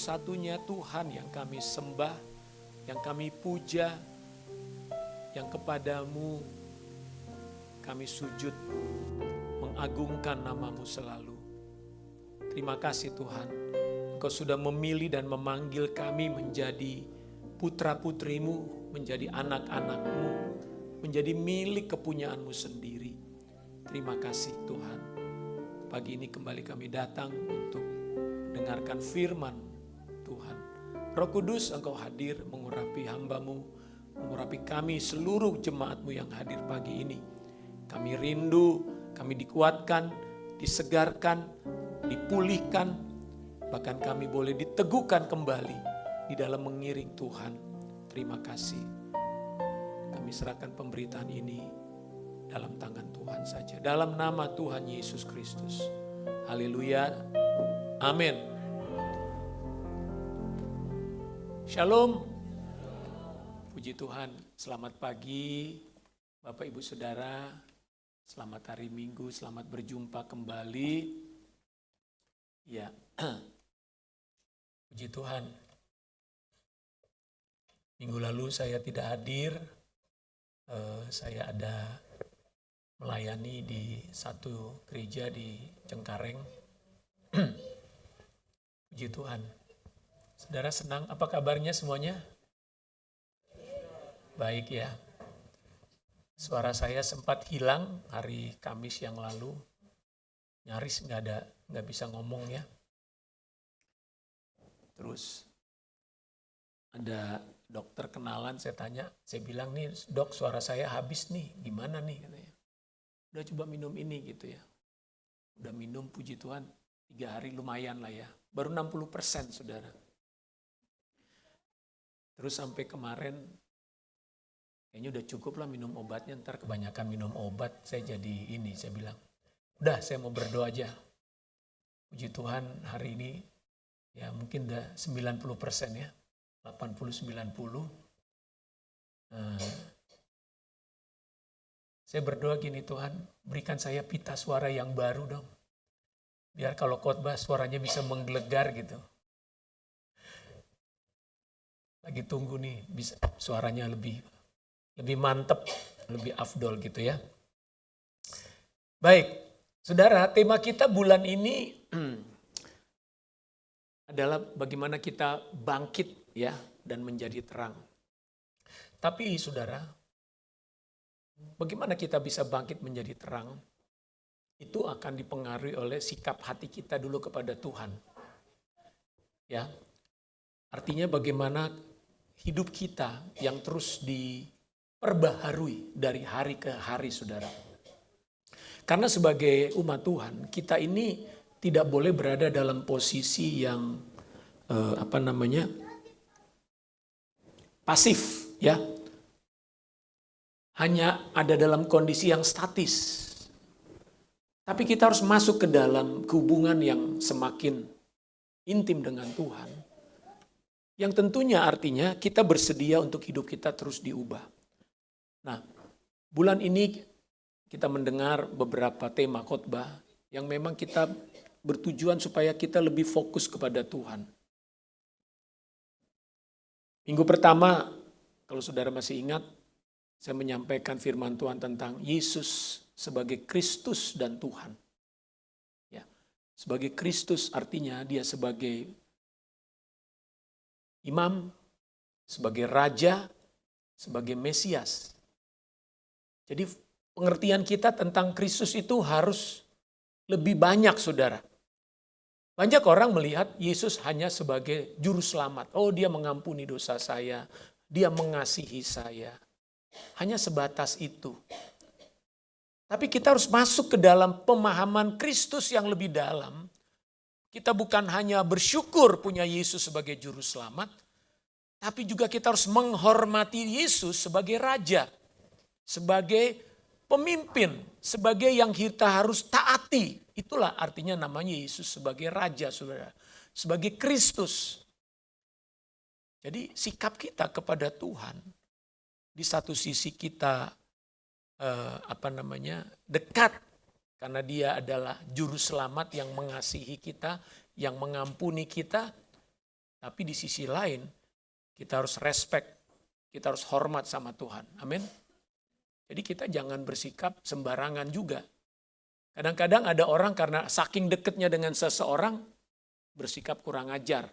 satu-satunya Tuhan yang kami sembah, yang kami puja, yang kepadamu kami sujud, mengagungkan nama-Mu selalu. Terima kasih Tuhan, Engkau sudah memilih dan memanggil kami menjadi putra-putrimu, menjadi anak-anak-Mu, menjadi milik kepunyaan-Mu sendiri. Terima kasih Tuhan. Pagi ini kembali kami datang untuk dengarkan firman Tuhan. Roh Kudus, Engkau hadir mengurapi hamba-Mu, mengurapi kami seluruh jemaat-Mu yang hadir pagi ini. Kami rindu, kami dikuatkan, disegarkan, dipulihkan, bahkan kami boleh diteguhkan kembali di dalam mengiring Tuhan. Terima kasih. Kami serahkan pemberitaan ini dalam tangan Tuhan saja. Dalam nama Tuhan Yesus Kristus. Haleluya. Amin. Shalom. Puji Tuhan. Selamat pagi Bapak Ibu Saudara. Selamat hari Minggu. Selamat berjumpa kembali. Ya. Puji Tuhan. Minggu lalu saya tidak hadir. Saya ada melayani di satu gereja di Cengkareng. Puji Tuhan. Saudara senang, apa kabarnya semuanya? Baik ya. Suara saya sempat hilang hari Kamis yang lalu. Nyaris nggak bisa ngomong ya. Terus ada dokter kenalan, saya tanya, saya bilang nih dok suara saya habis nih, gimana nih katanya. Udah coba minum ini gitu ya. Udah minum puji Tuhan 3 hari lumayan lah ya. Baru 60% saudara. Terus sampai kemarin kayaknya udah cukup lah minum obatnya. Ntar kebanyakan minum obat saya jadi saya bilang. Udah saya mau berdoa aja. Puji Tuhan hari ini ya mungkin udah 90% ya. 80-90. Saya berdoa gini, Tuhan berikan saya pita suara yang baru dong. Biar kalau khotbah suaranya bisa menggelegar gitu. Lagi tunggu nih bisa suaranya lebih mantep, lebih afdol gitu ya. Baik, saudara, tema kita bulan ini adalah bagaimana kita bangkit ya dan menjadi terang. Tapi saudara, bagaimana kita bisa bangkit menjadi terang? Itu akan dipengaruhi oleh sikap hati kita dulu kepada Tuhan. Ya. Artinya bagaimana hidup kita yang terus diperbaharui dari hari ke hari, saudara. Karena sebagai umat Tuhan, kita ini tidak boleh berada dalam posisi yang pasif, ya. Hanya ada dalam kondisi yang statis. Tapi kita harus masuk ke dalam hubungan yang semakin intim dengan Tuhan. Yang tentunya artinya kita bersedia untuk hidup kita terus diubah. Nah, bulan ini kita mendengar beberapa tema khotbah yang memang kita bertujuan supaya kita lebih fokus kepada Tuhan. Minggu pertama, kalau saudara masih ingat, saya menyampaikan firman Tuhan tentang Yesus sebagai Kristus dan Tuhan. Ya, sebagai Kristus artinya dia sebagai imam, sebagai raja, sebagai Mesias. Jadi pengertian kita tentang Kristus itu harus lebih banyak, saudara. Banyak orang melihat Yesus hanya sebagai juru selamat. Oh, dia mengampuni dosa saya, dia mengasihi saya. Hanya sebatas itu. Tapi kita harus masuk ke dalam pemahaman Kristus yang lebih dalam. Kita bukan hanya bersyukur punya Yesus sebagai juru selamat, tapi juga kita harus menghormati Yesus sebagai raja, sebagai pemimpin, sebagai yang kita harus taati. Itulah artinya namanya Yesus sebagai raja, saudara, sebagai Kristus. Jadi sikap kita kepada Tuhan, di satu sisi kita dekat karena dia adalah juru selamat yang mengasihi kita, yang mengampuni kita. Tapi di sisi lain, kita harus respect, kita harus hormat sama Tuhan. Amin. Jadi kita jangan bersikap sembarangan juga. Kadang-kadang ada orang karena saking dekatnya dengan seseorang, bersikap kurang ajar.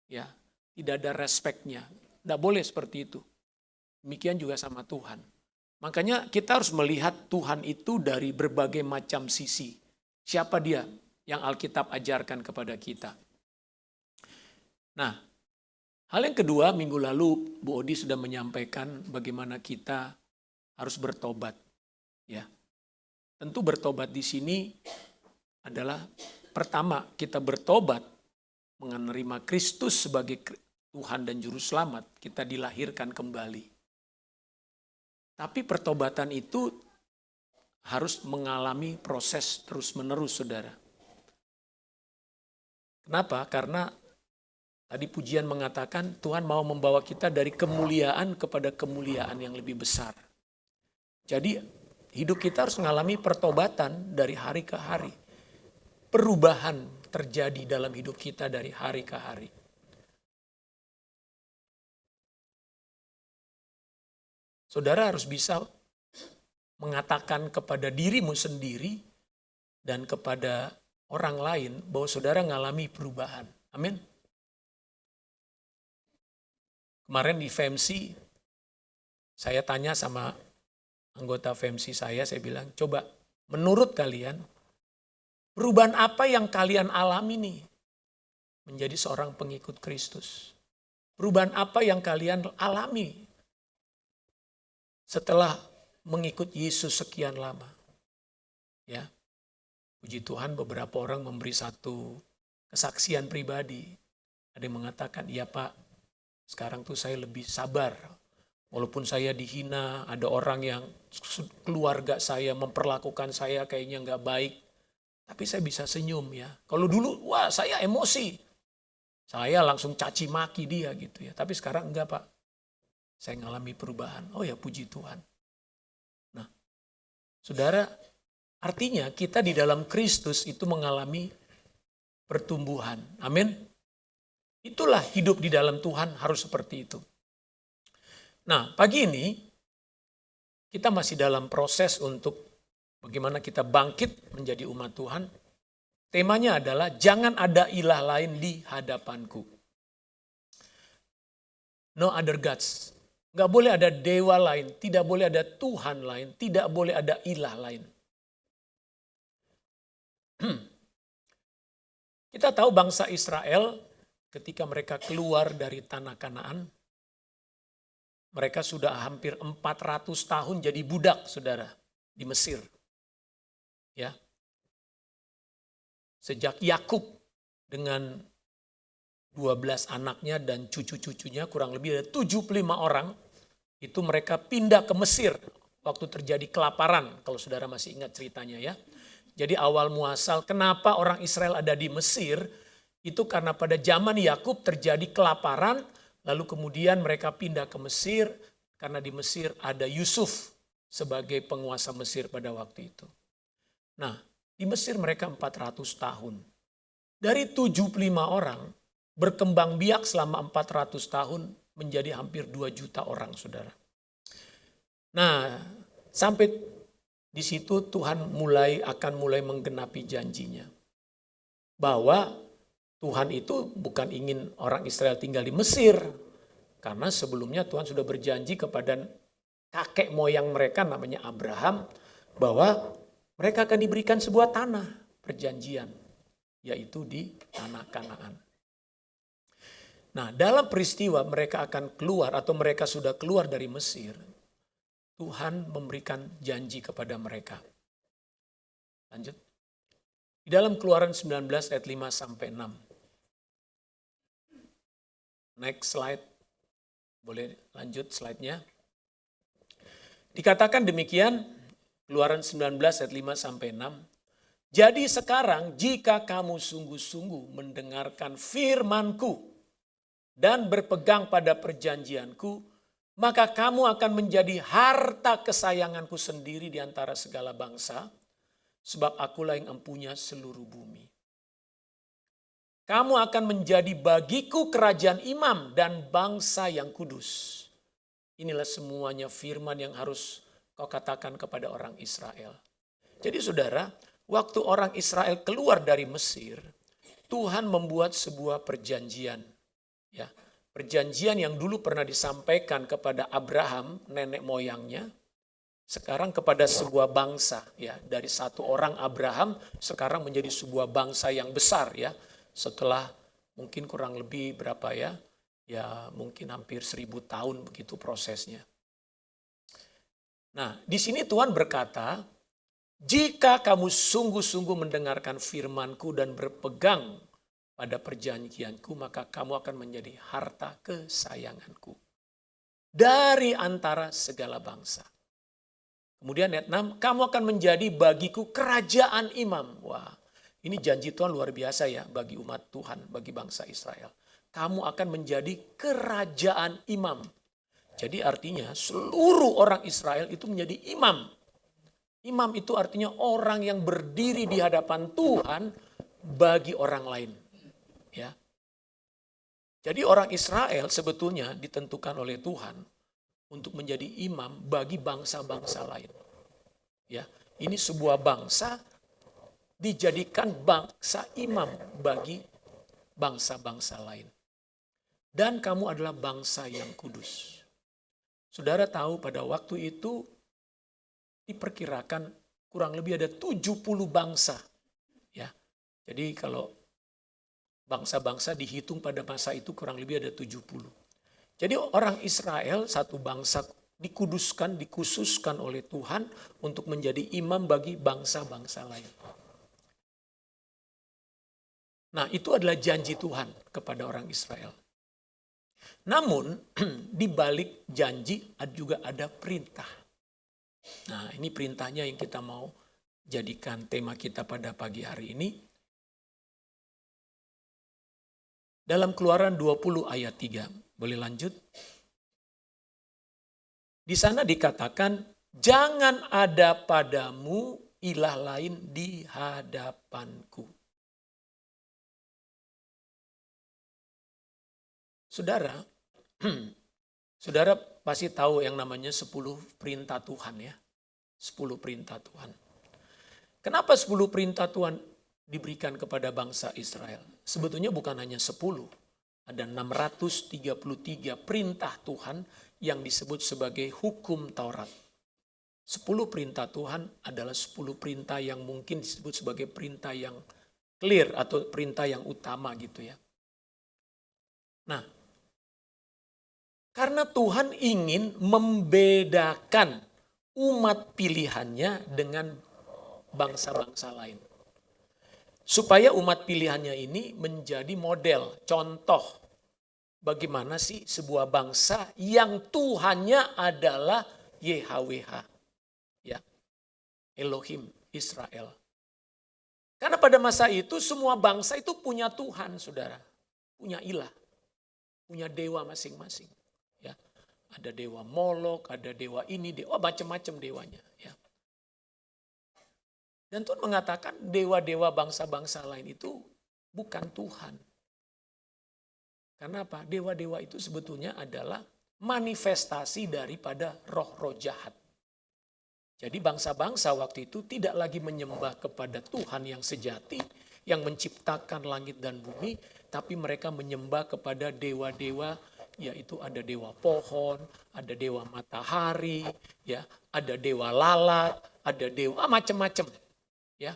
Ya, tidak ada respectnya. Tidak boleh seperti itu. Demikian juga sama Tuhan. Makanya kita harus melihat Tuhan itu dari berbagai macam sisi. Siapa dia yang Alkitab ajarkan kepada kita. Nah, hal yang kedua, minggu lalu Bu Odi sudah menyampaikan bagaimana kita harus bertobat. Ya, tentu bertobat di sini adalah pertama kita bertobat menerima Kristus sebagai Tuhan dan Juru Selamat, kita dilahirkan kembali. Tapi pertobatan itu harus mengalami proses terus-menerus, saudara. Kenapa? Karena tadi pujian mengatakan Tuhan mau membawa kita dari kemuliaan kepada kemuliaan yang lebih besar. Jadi hidup kita harus mengalami pertobatan dari hari ke hari. Perubahan terjadi dalam hidup kita dari hari ke hari. Saudara harus bisa mengatakan kepada dirimu sendiri dan kepada orang lain bahwa saudara mengalami perubahan. Amin. Kemarin di FEMSI, saya tanya sama anggota FEMSI saya bilang, coba menurut kalian, perubahan apa yang kalian alami nih menjadi seorang pengikut Kristus? Perubahan apa yang kalian alami setelah mengikut Yesus sekian lama? Ya, puji Tuhan beberapa orang memberi satu kesaksian pribadi. Ada yang mengatakan, iya Pak, sekarang tuh saya lebih sabar. Walaupun saya dihina, ada orang yang keluarga saya memperlakukan saya kayaknya nggak baik. Tapi saya bisa senyum ya. Kalau dulu, wah saya emosi. Saya langsung caci maki dia gitu ya. Tapi sekarang enggak Pak. Saya mengalami perubahan. Oh ya puji Tuhan. Nah, saudara, artinya kita di dalam Kristus itu mengalami pertumbuhan. Amin. Itulah hidup di dalam Tuhan harus seperti itu. Nah, pagi ini kita masih dalam proses untuk bagaimana kita bangkit menjadi umat Tuhan. Temanya adalah jangan ada ilah lain di hadapanku. No other gods. Nggak boleh ada dewa lain, tidak boleh ada Tuhan lain, tidak boleh ada ilah lain. Kita tahu bangsa Israel ketika mereka keluar dari tanah Kanaan, mereka sudah hampir 400 tahun jadi budak, saudara, di Mesir. Ya. Sejak Yakub dengan 12 anaknya dan cucu-cucunya, kurang lebih ada 75 orang, itu mereka pindah ke Mesir waktu terjadi kelaparan, kalau saudara masih ingat ceritanya ya. Jadi awal muasal kenapa orang Israel ada di Mesir, itu karena pada zaman Yakub terjadi kelaparan, lalu kemudian mereka pindah ke Mesir, karena di Mesir ada Yusuf sebagai penguasa Mesir pada waktu itu. Nah, di Mesir mereka 400 tahun. Dari 75 orang, berkembang biak selama 400 tahun menjadi hampir 2 juta orang, saudara. Nah, sampai di situ Tuhan akan mulai menggenapi janjinya. Bahwa Tuhan itu bukan ingin orang Israel tinggal di Mesir. Karena sebelumnya Tuhan sudah berjanji kepada kakek moyang mereka namanya Abraham. Bahwa mereka akan diberikan sebuah tanah perjanjian. Yaitu di tanah Kanaan. Nah, dalam peristiwa mereka akan keluar atau mereka sudah keluar dari Mesir, Tuhan memberikan janji kepada mereka. Lanjut. Di dalam Keluaran 19 ayat 5 sampai 6. Next slide. Boleh lanjut slide-nya. Dikatakan demikian, Keluaran 19 ayat 5 sampai 6. Jadi sekarang jika kamu sungguh-sungguh mendengarkan firman-Ku dan berpegang pada perjanjianku, maka kamu akan menjadi harta kesayanganku sendiri di antara segala bangsa, sebab akulah yang empunya seluruh bumi. kamu akan menjadi bagiku kerajaan imam dan bangsa yang kudus. Inilah semuanya firman yang harus kau katakan kepada orang Israel. Jadi saudara, waktu orang Israel keluar dari Mesir, Tuhan membuat sebuah perjanjian. Ya, perjanjian yang dulu pernah disampaikan kepada Abraham, nenek moyangnya, sekarang kepada sebuah bangsa. Ya, dari satu orang Abraham, sekarang menjadi sebuah bangsa yang besar. Ya, setelah mungkin kurang lebih berapa ya? Ya mungkin hampir 1000 tahun begitu prosesnya. Nah, di sini Tuhan berkata, jika kamu sungguh-sungguh mendengarkan firman-Ku dan berpegang pada perjanjian-Ku, maka kamu akan menjadi harta kesayangan-Ku dari antara segala bangsa. Kemudian ayat 6, kamu akan menjadi bagiku kerajaan imam. Wah, ini janji Tuhan luar biasa ya bagi umat Tuhan, bagi bangsa Israel. Kamu akan menjadi kerajaan imam. Jadi artinya seluruh orang Israel itu menjadi imam. Imam itu artinya orang yang berdiri di hadapan Tuhan bagi orang lain. Ya. Jadi orang Israel sebetulnya ditentukan oleh Tuhan untuk menjadi imam bagi bangsa-bangsa lain. Ya, ini sebuah bangsa dijadikan bangsa imam bagi bangsa-bangsa lain. Dan kamu adalah bangsa yang kudus. Saudara tahu pada waktu itu diperkirakan kurang lebih ada 70 bangsa. Ya. Jadi kalau bangsa-bangsa dihitung pada masa itu kurang lebih ada 70. Jadi orang Israel satu bangsa dikuduskan, dikhususkan oleh Tuhan untuk menjadi imam bagi bangsa-bangsa lain. Nah, itu adalah janji Tuhan kepada orang Israel. Namun di balik janji juga ada perintah. Nah, ini perintahnya yang kita mau jadikan tema kita pada pagi hari ini. Dalam Keluaran 20 ayat 3. Boleh lanjut? Di sana dikatakan, jangan ada padamu ilah lain di hadapanku. Saudara, saudara pasti tahu yang namanya 10 perintah Tuhan ya. 10 perintah Tuhan. Kenapa 10 perintah Tuhan diberikan kepada bangsa Israel? Sebetulnya bukan hanya 10. Ada 633 perintah Tuhan yang disebut sebagai hukum Taurat. 10 perintah Tuhan adalah 10 perintah yang mungkin disebut sebagai perintah yang clear atau perintah yang utama gitu ya. Nah, karena Tuhan ingin membedakan umat pilihannya dengan bangsa-bangsa lain. Supaya umat pilihannya ini menjadi model, contoh bagaimana sih sebuah bangsa yang Tuhannya adalah YHWH. Ya, Elohim Israel. Karena pada masa itu semua bangsa itu punya Tuhan, saudara. Punya ilah. Punya dewa masing-masing. Ya, ada dewa Molok, ada dewa ini, dewa macam-macam dewanya. Ya. Dan Tuhan mengatakan dewa-dewa bangsa-bangsa lain itu bukan Tuhan. Karena apa? Dewa-dewa itu sebetulnya adalah manifestasi daripada roh-roh jahat. Jadi bangsa-bangsa waktu itu tidak lagi menyembah kepada Tuhan yang sejati, yang menciptakan langit dan bumi, tapi mereka menyembah kepada dewa-dewa, yaitu ada dewa pohon, ada dewa matahari, ya, ada dewa lalat, ada dewa macam-macam, ya.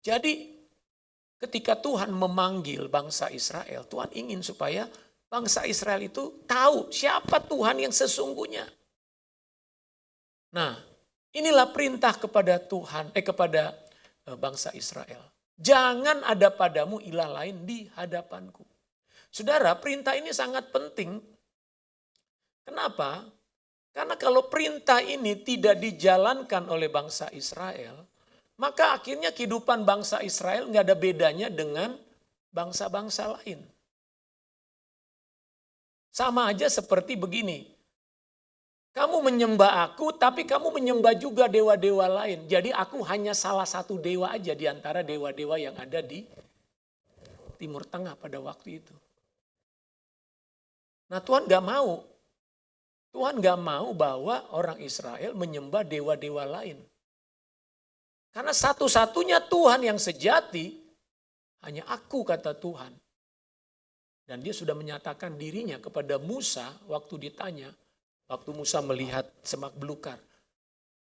Jadi ketika Tuhan memanggil bangsa Israel, Tuhan ingin supaya bangsa Israel itu tahu siapa Tuhan yang sesungguhnya. Nah, inilah perintah kepada Tuhan, kepada bangsa Israel. Jangan ada padamu ilah lain di hadapanku. Saudara, perintah ini sangat penting. Kenapa? Karena kalau perintah ini tidak dijalankan oleh bangsa Israel, maka akhirnya kehidupan bangsa Israel nggak ada bedanya dengan bangsa-bangsa lain. Sama aja seperti begini. Kamu menyembah aku, tapi kamu menyembah juga dewa-dewa lain. Jadi aku hanya salah satu dewa aja di antara dewa-dewa yang ada di Timur Tengah pada waktu itu. Nah Tuhan gak mau. Tuhan gak mau bahwa orang Israel menyembah dewa-dewa lain. Karena satu-satunya Tuhan yang sejati, hanya aku kata Tuhan. Dan dia sudah menyatakan dirinya kepada Musa waktu ditanya. Waktu Musa melihat semak belukar.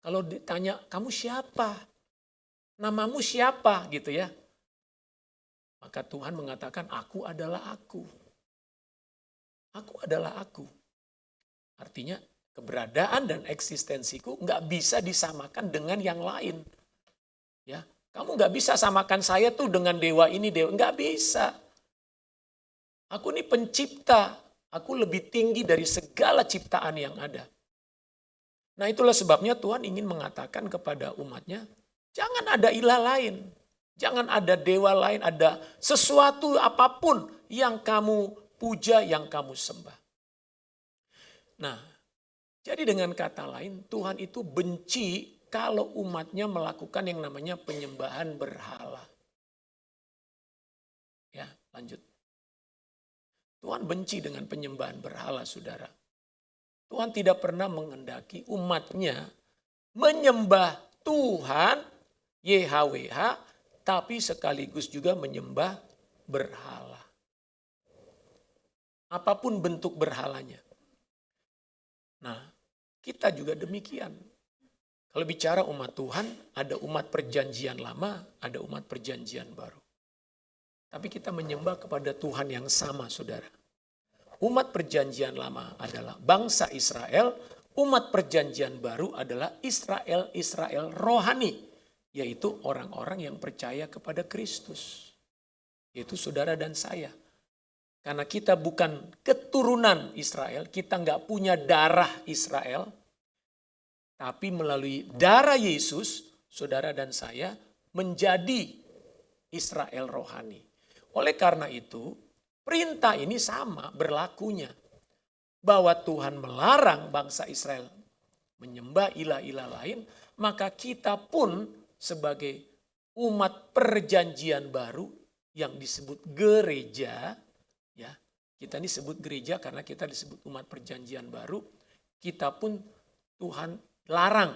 Kalau ditanya, kamu siapa? Namamu siapa? Gitu ya. Maka Tuhan mengatakan, aku adalah aku. Aku adalah aku. Artinya keberadaan dan eksistensiku nggak bisa disamakan dengan yang lain. Ya, kamu nggak bisa samakan saya tuh dengan dewa ini, dewa nggak bisa. Aku ini pencipta, aku lebih tinggi dari segala ciptaan yang ada. Nah itulah sebabnya Tuhan ingin mengatakan kepada umatnya, jangan ada ilah lain. Jangan ada dewa lain, ada sesuatu apapun yang kamu puja, yang kamu sembah. Nah, jadi dengan kata lain, Tuhan itu benci kalau umatnya melakukan yang namanya penyembahan berhala. Ya, lanjut. Tuhan benci dengan penyembahan berhala, saudara. Tuhan tidak pernah menghendaki umatnya menyembah Tuhan, YHWH, tapi sekaligus juga menyembah berhala. Apapun bentuk berhalanya. Nah, kita juga demikian. Kalau bicara umat Tuhan, ada umat perjanjian lama, ada umat perjanjian baru. Tapi kita menyembah kepada Tuhan yang sama, saudara. Umat perjanjian lama adalah bangsa Israel, umat perjanjian baru adalah Israel rohani, yaitu orang-orang yang percaya kepada Kristus. Yaitu saudara dan saya. Karena kita bukan keturunan Israel, kita nggak punya darah Israel, tapi melalui darah Yesus, saudara dan saya menjadi Israel rohani. Oleh karena itu, perintah ini sama berlakunya. Bahwa Tuhan melarang bangsa Israel menyembah ilah-ilah lain, maka kita pun sebagai umat perjanjian baru yang disebut gereja, ya, kita ini sebut gereja karena kita disebut umat perjanjian baru, kita pun Tuhan larang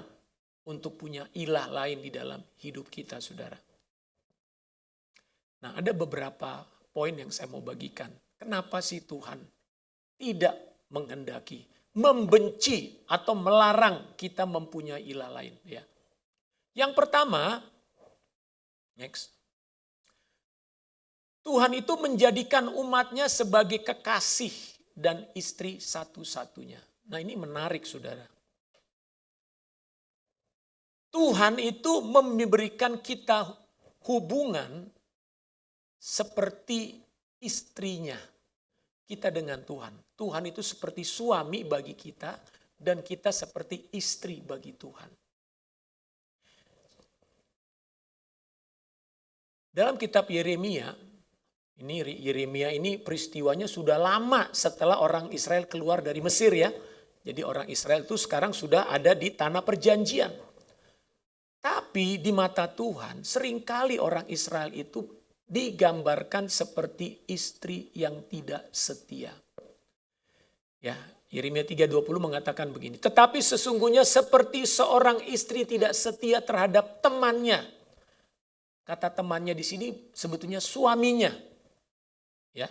untuk punya ilah lain di dalam hidup kita, saudara. Nah, ada beberapa poin yang saya mau bagikan. Kenapa sih Tuhan tidak menghendaki, membenci atau melarang kita mempunyai ilah lain? Ya. Yang pertama, next. Tuhan itu menjadikan umatnya sebagai kekasih dan istri satu-satunya. Nah ini menarik, saudara. Tuhan itu memberikan kita hubungan seperti istrinya kita dengan Tuhan. Tuhan itu seperti suami bagi kita dan kita seperti istri bagi Tuhan. Dalam kitab Yeremia, ini peristiwanya sudah lama setelah orang Israel keluar dari Mesir ya. Jadi orang Israel itu sekarang sudah ada di tanah perjanjian. Tapi di mata Tuhan seringkali orang Israel itu digambarkan seperti istri yang tidak setia. Ya, Yeremia 3:20 mengatakan begini. Tetapi sesungguhnya seperti seorang istri tidak setia terhadap temannya. Kata temannya di sini sebetulnya suaminya. Ya.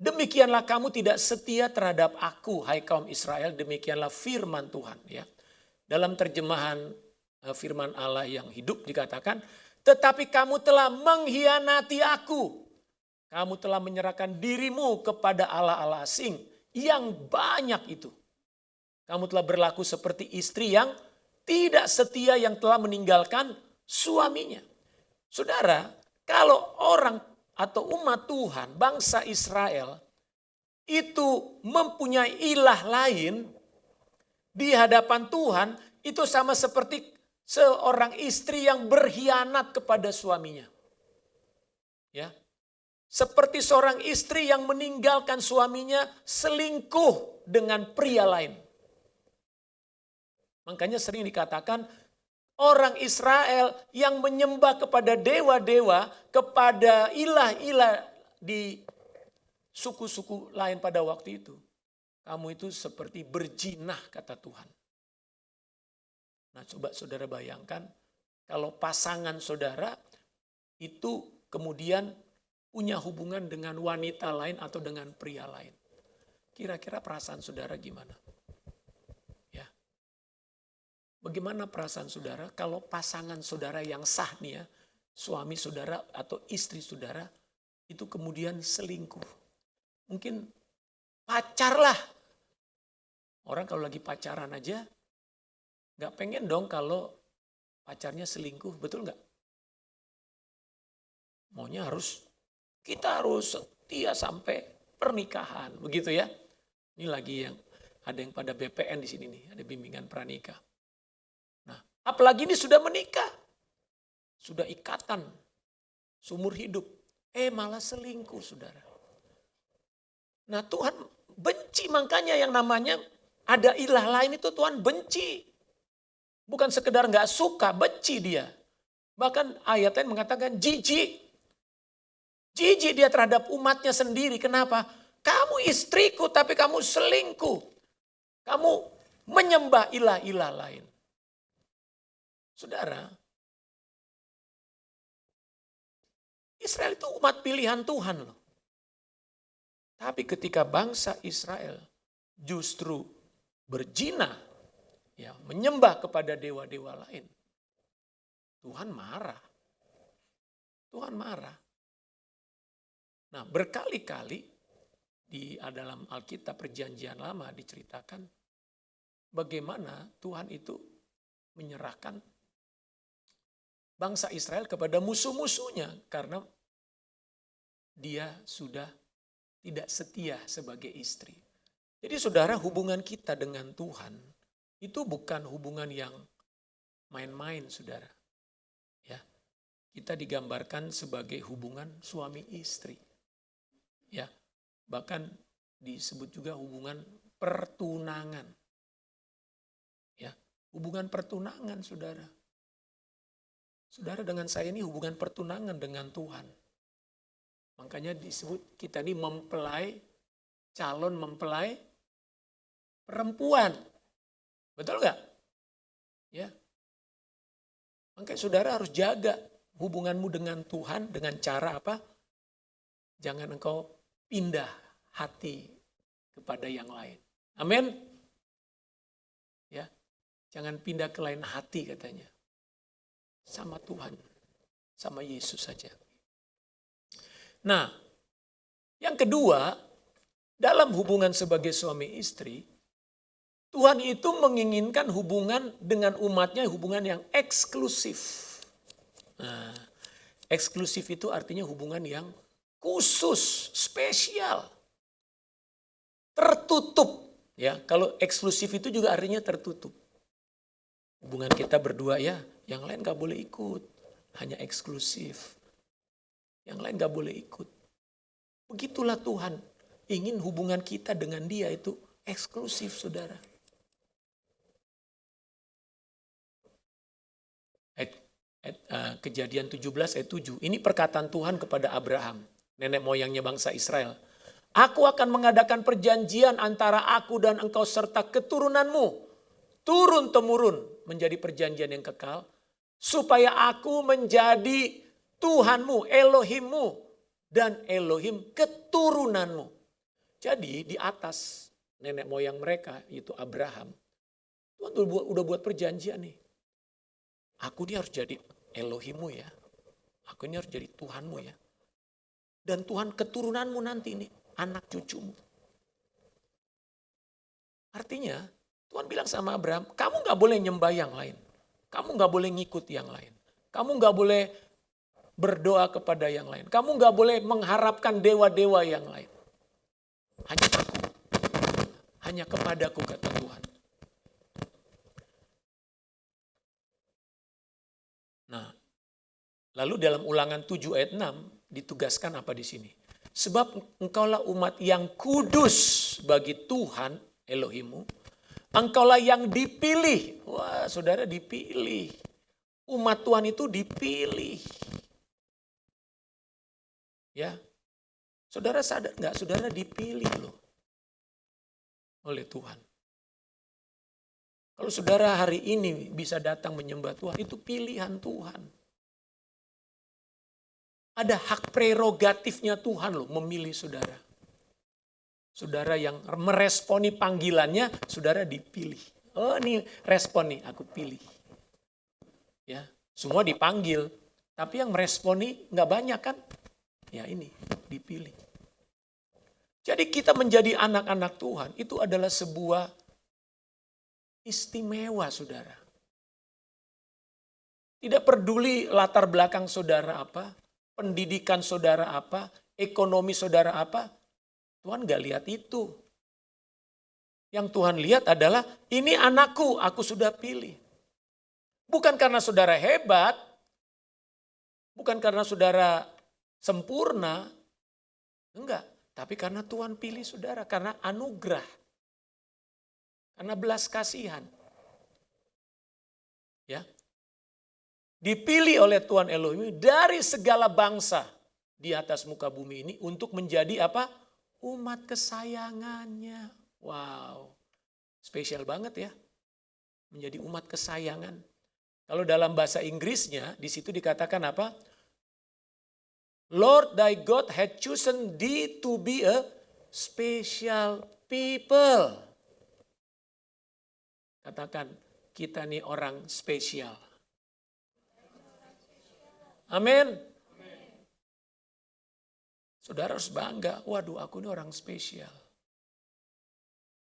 Demikianlah kamu tidak setia terhadap aku, hai kaum Israel, demikianlah firman Tuhan. Ya. Dalam terjemahan firman Allah yang hidup dikatakan, tetapi kamu telah mengkhianati aku. Kamu telah menyerahkan dirimu kepada Allah-Allah asing yang banyak itu. Kamu telah berlaku seperti istri yang tidak setia yang telah meninggalkan suaminya. Saudara, kalau orang atau umat Tuhan, bangsa Israel itu mempunyai ilah lain di hadapan Tuhan, itu sama seperti seorang istri yang berkhianat kepada suaminya. Ya. Seperti seorang istri yang meninggalkan suaminya selingkuh dengan pria lain. Makanya sering dikatakan orang Israel yang menyembah kepada dewa-dewa, kepada ilah-ilah di suku-suku lain pada waktu itu, kamu itu seperti berjinah, kata Tuhan. Nah, coba saudara bayangkan kalau pasangan saudara itu kemudian punya hubungan dengan wanita lain atau dengan pria lain. Kira-kira perasaan saudara gimana? Ya. Bagaimana perasaan saudara kalau pasangan saudara yang sah nih ya, suami saudara atau istri saudara itu kemudian selingkuh? Mungkin pacar lah. Orang kalau lagi pacaran aja gak pengen dong kalau pacarnya selingkuh, betul gak? Maunya kita harus setia sampai pernikahan, begitu ya. Ini lagi ada yang pada BPN di sini nih, ada bimbingan pranikah. Nah, apalagi ini sudah menikah, sudah ikatan seumur hidup, malah selingkuh, saudara. Nah, Tuhan benci, makanya yang namanya ada ilah lain itu Tuhan benci. Bukan sekedar gak suka, benci dia. Bahkan ayat lain mengatakan jijik. Jijik dia terhadap umatnya sendiri. Kenapa? Kamu istriku tapi kamu selingkuh. Kamu menyembah ilah-ilah lain. Saudara, Israel itu umat pilihan Tuhan loh. Tapi ketika bangsa Israel justru berzina, ya, menyembah kepada dewa-dewa lain, Tuhan marah. Tuhan marah. Nah, berkali-kali di dalam Alkitab Perjanjian Lama diceritakan bagaimana Tuhan itu menyerahkan bangsa Israel kepada musuh-musuhnya karena dia sudah tidak setia sebagai istri. Jadi saudara, hubungan kita dengan Tuhan itu bukan hubungan yang main-main, saudara. Ya, kita digambarkan sebagai hubungan suami istri. Ya, bahkan disebut juga hubungan pertunangan. Ya, hubungan pertunangan, saudara. Saudara, dengan saya ini hubungan pertunangan dengan Tuhan. Makanya disebut kita ini calon mempelai perempuan. Betul nggak? Ya. Makanya saudara harus jaga hubunganmu dengan Tuhan dengan cara apa? Jangan engkau pindah hati kepada yang lain. Amin. Ya. Jangan pindah ke lain hati katanya. Sama Tuhan, sama Yesus saja. Nah, yang kedua, dalam hubungan sebagai suami istri, Tuhan itu menginginkan hubungan dengan umatnya, hubungan yang eksklusif. Nah, eksklusif itu artinya hubungan yang khusus, spesial, tertutup. Ya, kalau eksklusif itu juga artinya tertutup. Hubungan kita berdua ya, yang lain gak boleh ikut, hanya eksklusif. Yang lain gak boleh ikut. Begitulah Tuhan ingin hubungan kita dengan Dia itu eksklusif, saudara. Kejadian 17 ayat 7. Ini perkataan Tuhan kepada Abraham, nenek moyangnya bangsa Israel. Aku akan mengadakan perjanjian antara aku dan engkau serta keturunanmu. Turun-temurun menjadi perjanjian yang kekal. Supaya aku menjadi Tuhanmu, Elohimmu, dan Elohim keturunanmu. Jadi di atas nenek moyang mereka, yaitu Abraham, Tuhan udah buat perjanjian nih. Aku ini harus jadi Elohimmu ya. Aku ini harus jadi Tuhanmu ya. Dan Tuhan keturunanmu nanti ini, anak cucumu. Artinya Tuhan bilang sama Abraham, kamu gak boleh nyembah yang lain. Kamu gak boleh ngikut yang lain. Kamu gak boleh berdoa kepada yang lain. Kamu gak boleh mengharapkan dewa-dewa yang lain. Hanya aku. Hanya kepadaku, kata Tuhan. Nah, lalu dalam Ulangan 7 ayat 6 ditugaskan apa di sini? Sebab engkaulah umat yang kudus bagi Tuhan Elohimmu. Engkaulah yang dipilih. Wah, saudara, dipilih. Umat Tuhan itu dipilih. Ya. Saudara sadar nggak? Saudara dipilih loh oleh Tuhan. Kalau saudara hari ini bisa datang menyembah Tuhan, itu pilihan Tuhan. Ada hak prerogatifnya Tuhan loh memilih saudara. Saudara yang meresponi panggilannya, saudara dipilih. Oh ini respon nih, aku pilih. Ya, semua dipanggil, tapi yang meresponi nggak banyak kan? Ya ini, dipilih. Jadi kita menjadi anak-anak Tuhan, itu adalah sebuah istimewa saudara. Tidak peduli latar belakang saudara apa, pendidikan saudara apa, ekonomi saudara apa, Tuhan gak lihat itu. Yang Tuhan lihat adalah, ini anakku, aku sudah pilih. Bukan karena saudara hebat, bukan karena saudara sempurna, enggak. Tapi karena Tuhan pilih saudara, karena anugerah, karena belas kasihan. Ya, dipilih oleh Tuhan Elohim dari segala bangsa di atas muka bumi ini untuk menjadi apa? Umat kesayangannya. Wow, spesial banget ya. Menjadi umat kesayangan. Kalau dalam bahasa Inggrisnya, di situ dikatakan apa? Lord thy God had chosen thee to be a special people. Katakan, kita nih orang spesial. Amin. Saudara harus bangga, waduh aku ini orang spesial.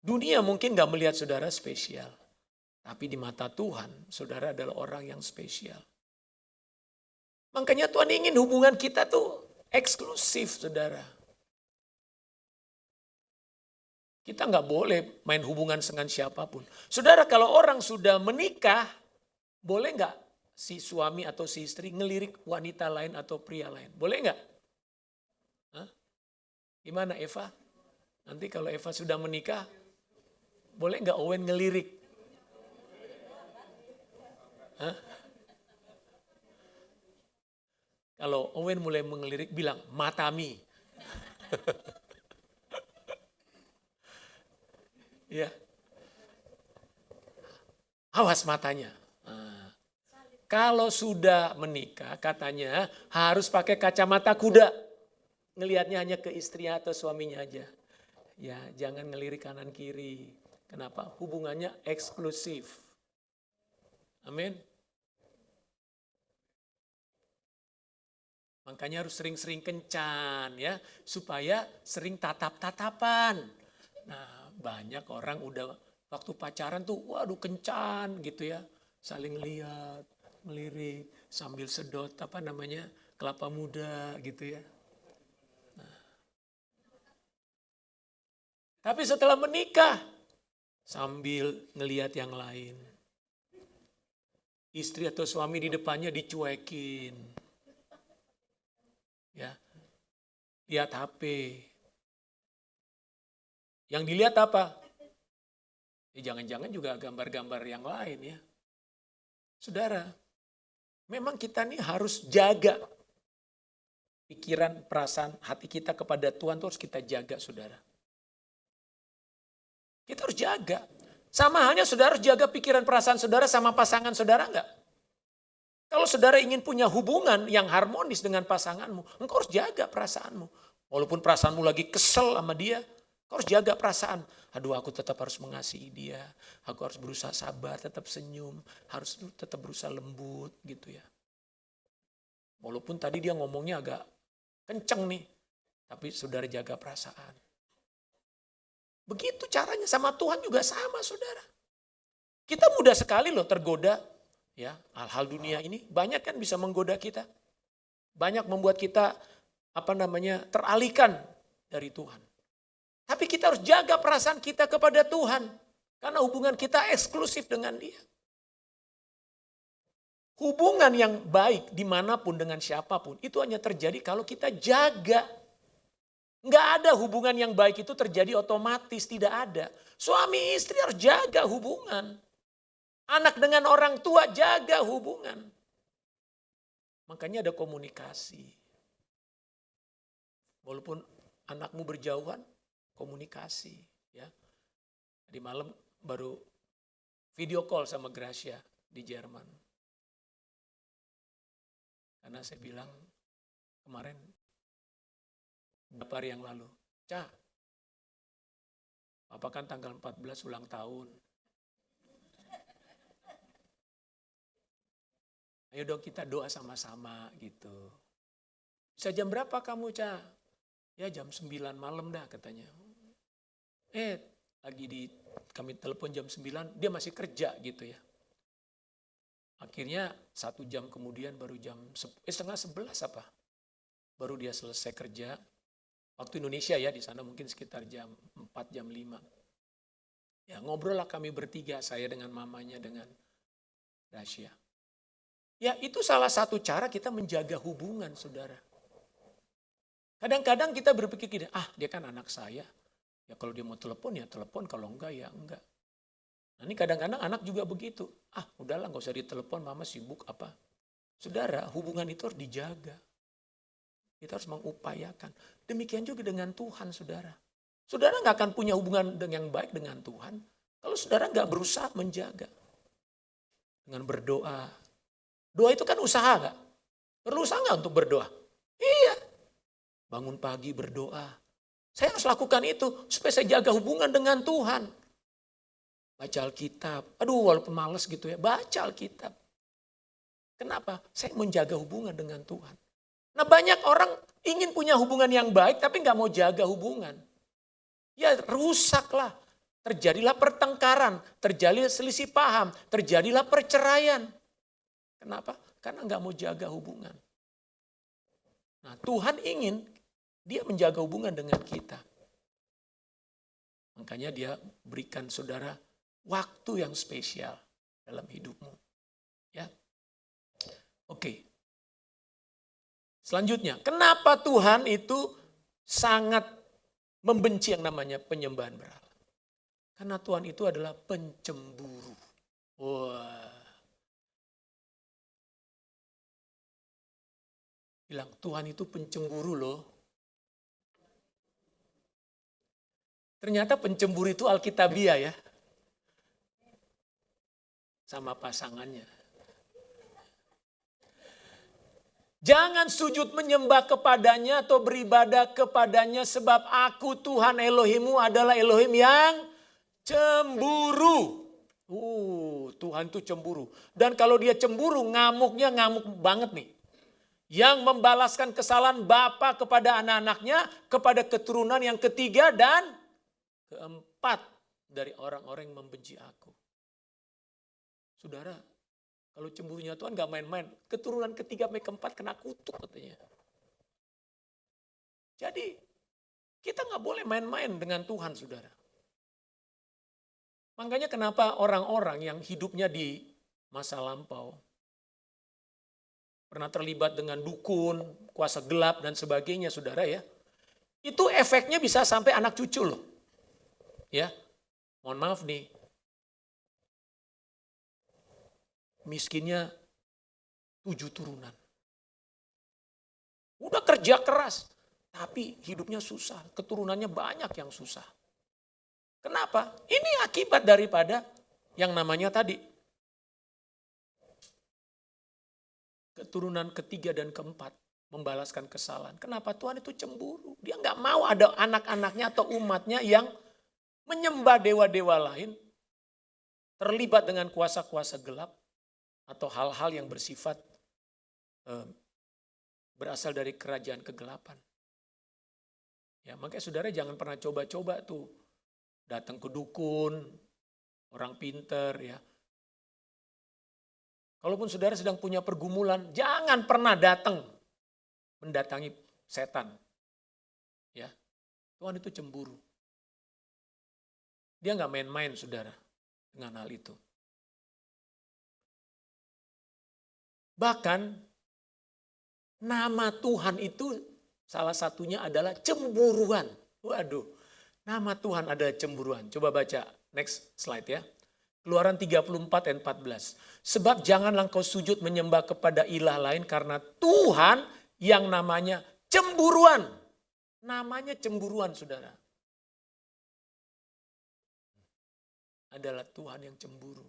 Dunia mungkin gak melihat saudara spesial. Tapi di mata Tuhan, saudara adalah orang yang spesial. Makanya Tuhan ingin hubungan kita tuh eksklusif saudara. Kita gak boleh main hubungan dengan siapapun. Saudara kalau orang sudah menikah, boleh gak si suami atau si istri ngelirik wanita lain atau pria lain? Boleh gak? Gimana Eva? Nanti kalau Eva sudah menikah, boleh nggak Owen ngelirik? Hah? Kalau Owen mulai mengelirik, bilang, matami. Ya. Awas matanya. Nah, kalau sudah menikah, katanya harus pakai kacamata kuda. Ngelihatnya hanya ke istrinya atau suaminya aja. Ya, jangan ngelirik kanan kiri. Kenapa? Hubungannya eksklusif. Amin. Makanya harus sering-sering kencan ya, supaya sering tatap-tatapan. Nah, banyak orang udah waktu pacaran tuh, waduh kencan gitu ya. Saling lihat, melirik, sambil sedot kelapa muda gitu ya. Tapi setelah menikah, sambil ngelihat yang lain. Istri atau suami di depannya dicuekin. Ya. Lihat HP. Yang dilihat apa? Jangan-jangan juga gambar-gambar yang lain ya. Saudara, memang kita nih harus jaga pikiran, perasaan, hati kita kepada Tuhan itu harus kita jaga saudara. Kita harus jaga. Sama halnya saudara harus jaga pikiran perasaan saudara sama pasangan saudara enggak? Kalau saudara ingin punya hubungan yang harmonis dengan pasanganmu, engkau harus jaga perasaanmu. Walaupun perasaanmu lagi kesel sama dia, engkau harus jaga perasaan. Aduh aku tetap harus mengasihi dia, aku harus berusaha sabar, tetap senyum, harus tetap berusaha lembut gitu ya. Walaupun tadi dia ngomongnya agak kenceng nih, tapi saudara jaga perasaan. Begitu caranya sama Tuhan juga sama saudara. Kita mudah sekali loh tergoda. Ya, hal-hal dunia ini banyak kan bisa menggoda kita. Banyak membuat kita teralihkan dari Tuhan. Tapi kita harus jaga perasaan kita kepada Tuhan. Karena hubungan kita eksklusif dengan Dia. Hubungan yang baik dimanapun dengan siapapun itu hanya terjadi kalau kita jaga. Nggak ada hubungan yang baik itu terjadi otomatis, tidak ada. Suami istri harus jaga hubungan. Anak dengan orang tua jaga hubungan. Makanya ada komunikasi. Walaupun anakmu berjauhan, komunikasi. Ya. Di malam baru video call sama Gracia di Jerman. Karena saya bilang kemarin, beberapa hari yang lalu, Ca, Papa kan tanggal 14 ulang tahun. Ayo dong kita doa sama-sama gitu. Bisa jam berapa kamu, Ca? Ya jam 9 malam dah katanya. Kami telepon jam 9, dia masih kerja gitu ya. Akhirnya 1 jam kemudian baru setengah 11 apa? Baru dia selesai kerja. Waktu Indonesia ya, di sana mungkin sekitar jam 4, jam 5. Ya ngobrol lah kami bertiga, saya dengan mamanya, dengan Gracia. Ya itu salah satu cara kita menjaga hubungan, saudara. Kadang-kadang kita berpikir gini, dia kan anak saya. Ya kalau dia mau telepon ya telepon, kalau enggak ya enggak. Nah ini kadang-kadang anak juga begitu. Udahlah gak usah ditelepon, mama sibuk apa. Saudara, hubungan itu harus dijaga. Kita harus mengupayakan. Demikian juga dengan Tuhan, saudara. Saudara gak akan punya hubungan yang baik dengan Tuhan kalau saudara gak berusaha menjaga. Dengan berdoa. Doa itu kan usaha gak? Perlu usaha gak untuk berdoa? Iya. Bangun pagi berdoa. Saya harus lakukan itu supaya saya jaga hubungan dengan Tuhan. Baca Alkitab. Walaupun males gitu ya. Baca Alkitab. Kenapa? Saya menjaga hubungan dengan Tuhan. Nah banyak orang ingin punya hubungan yang baik tapi gak mau jaga hubungan. Ya rusaklah. Terjadilah pertengkaran. Terjadilah selisih paham. Terjadilah perceraian. Kenapa? Karena gak mau jaga hubungan. Nah Tuhan ingin dia menjaga hubungan dengan kita. Makanya dia berikan saudara waktu yang spesial dalam hidupmu. Ya. Oke. Selanjutnya, kenapa Tuhan itu sangat membenci yang namanya penyembahan berhala? Karena Tuhan itu adalah pencemburu. Wah. Bilang, Tuhan itu pencemburu loh. Ternyata pencemburu itu alkitabiah ya. Sama pasangannya. Jangan sujud menyembah kepadanya atau beribadah kepadanya sebab aku Tuhan Elohimmu adalah Elohim yang cemburu. Tuhan itu cemburu. Dan kalau dia cemburu, ngamuknya ngamuk banget nih. Yang membalaskan kesalahan bapa kepada anak-anaknya, kepada keturunan yang ketiga dan keempat dari orang-orang yang membenci aku. Saudara, kalau cemburunya Tuhan gak main-main, keturunan ketiga sampai keempat kena kutuk katanya. Jadi kita gak boleh main-main dengan Tuhan, saudara. Makanya kenapa orang-orang yang hidupnya di masa lampau, pernah terlibat dengan dukun, kuasa gelap dan sebagainya, saudara ya. Itu efeknya bisa sampai anak cucu loh. Ya, mohon maaf nih. Miskinnya 7 turunan. Udah kerja keras, tapi hidupnya susah. Keturunannya banyak yang susah. Kenapa? Ini akibat daripada yang namanya tadi. Keturunan ketiga dan keempat membalaskan kesalahan. Kenapa? Tuhan itu cemburu. Dia nggak mau ada anak-anaknya atau umatnya yang menyembah dewa-dewa lain, terlibat dengan kuasa-kuasa gelap, atau hal-hal yang bersifat berasal dari kerajaan kegelapan. Ya, makanya saudara jangan pernah coba-coba tuh datang ke dukun, orang pinter ya. Kalaupun saudara sedang punya pergumulan, jangan pernah datang mendatangi setan. Ya, Tuhan itu cemburu. Dia nggak main-main, saudara, dengan hal itu. Bahkan nama Tuhan itu salah satunya adalah cemburuan. Waduh, nama Tuhan adalah cemburuan. Coba baca next slide ya. Keluaran 34 ayat 14. Sebab janganlah engkau sujud menyembah kepada ilah lain karena Tuhan yang namanya cemburuan. Namanya cemburuan, saudara. Adalah Tuhan yang cemburu.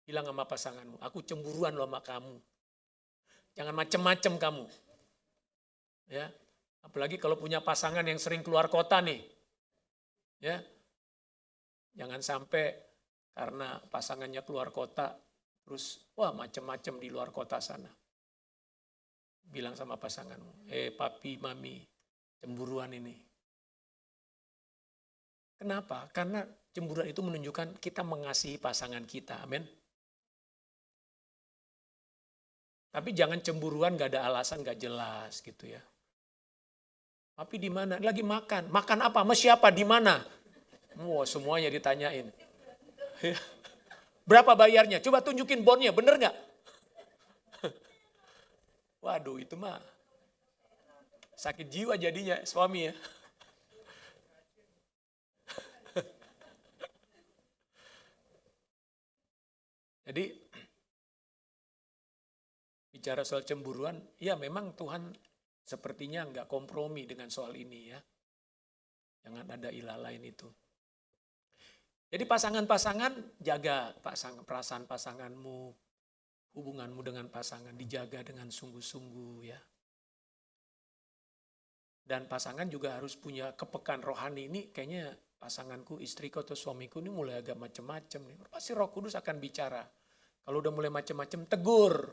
Bilang sama pasanganmu, aku cemburuan loh sama kamu. Jangan macem-macem kamu. Ya, apalagi kalau punya pasangan yang sering keluar kota nih. Ya, jangan sampai karena pasangannya keluar kota, terus wah macem-macem di luar kota sana. Bilang sama pasanganmu, papi, mami, cemburuan ini. Kenapa? Karena cemburuan itu menunjukkan kita mengasihi pasangan kita, amin. Tapi jangan cemburuan gak ada alasan, gak jelas gitu ya. Papi di mana? Lagi makan. Makan apa? Sama siapa? Di mana? Wah, semuanya ditanyain. Berapa bayarnya? Coba tunjukin bonnya, bener gak? Waduh, itu mah sakit jiwa jadinya suami ya. Jadi bicara soal cemburuan, ya memang Tuhan sepertinya nggak kompromi dengan soal ini ya. Jangan ada ilah lain itu. Jadi pasangan-pasangan, jaga perasaan pasanganmu, hubunganmu dengan pasangan dijaga dengan sungguh-sungguh ya. Dan pasangan juga harus punya kepekaan rohani. Ini kayaknya pasanganku, istriku atau suamiku ini mulai agak macem-macem nih. Pasti Roh Kudus akan bicara. Kalau udah mulai macem-macem, tegur.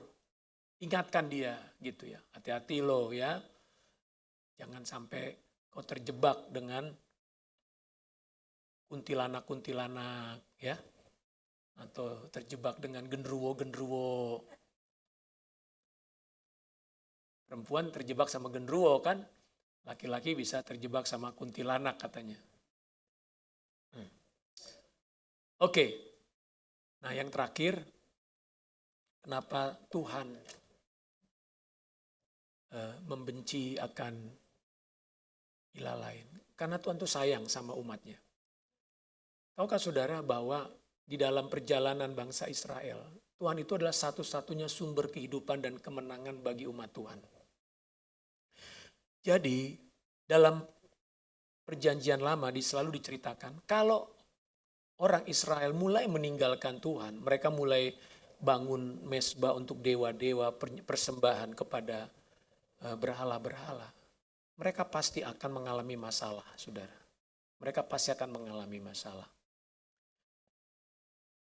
Ingatkan dia gitu ya. Hati-hati loh ya. Jangan sampai kau terjebak dengan kuntilanak-kuntilanak ya. Atau terjebak dengan genderuwo-genderuwo. Perempuan terjebak sama genderuwo kan. Laki-laki bisa terjebak sama kuntilanak katanya. Oke. Nah yang terakhir. Kenapa Tuhan membenci akan ilah lain? Karena Tuhan tuh sayang sama umatnya. Tahukah saudara bahwa di dalam perjalanan bangsa Israel, Tuhan itu adalah satu-satunya sumber kehidupan dan kemenangan bagi umat Tuhan. Jadi dalam perjanjian lama selalu diceritakan, kalau orang Israel mulai meninggalkan Tuhan, mereka mulai bangun mesbah untuk dewa-dewa, persembahan kepada berhala-berhala. Mereka pasti akan mengalami masalah, saudara. Mereka pasti akan mengalami masalah.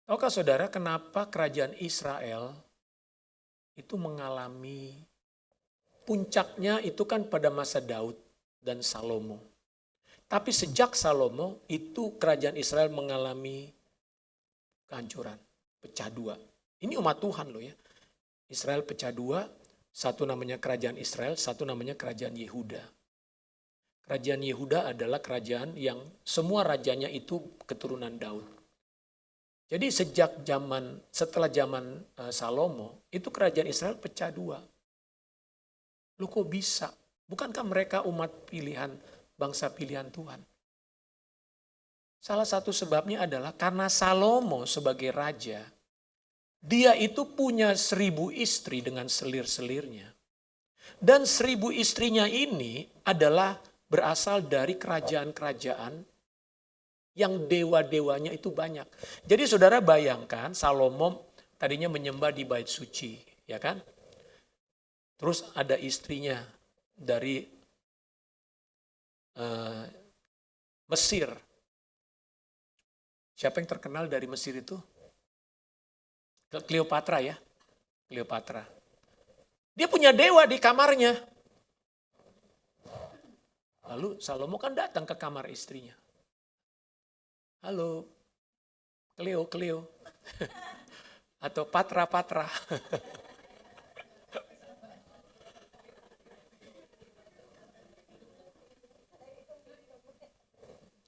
Tahukah saudara kenapa kerajaan Israel itu mengalami puncaknya itu kan pada masa Daud dan Salomo. Tapi sejak Salomo itu kerajaan Israel mengalami kehancuran, pecah dua. Ini umat Tuhan loh ya. Israel pecah dua, satu namanya kerajaan Israel, satu namanya kerajaan Yehuda. Kerajaan Yehuda adalah kerajaan yang semua rajanya itu keturunan Daud. Jadi setelah zaman Salomo, itu kerajaan Israel pecah dua. Loh kok bisa? Bukankah mereka umat pilihan, bangsa pilihan Tuhan? Salah satu sebabnya adalah karena Salomo sebagai raja, dia itu punya 1000 istri dengan selir-selirnya. Dan 1000 istrinya ini adalah berasal dari kerajaan-kerajaan yang dewa-dewanya itu banyak. Jadi saudara bayangkan Salomo tadinya menyembah di bait suci, ya kan? Terus ada istrinya dari Mesir. Siapa yang terkenal dari Mesir itu? Cleopatra ya. Cleopatra. Dia punya dewa di kamarnya. Lalu Salomo kan datang ke kamar istrinya. Halo, Cleo. Atau Patra.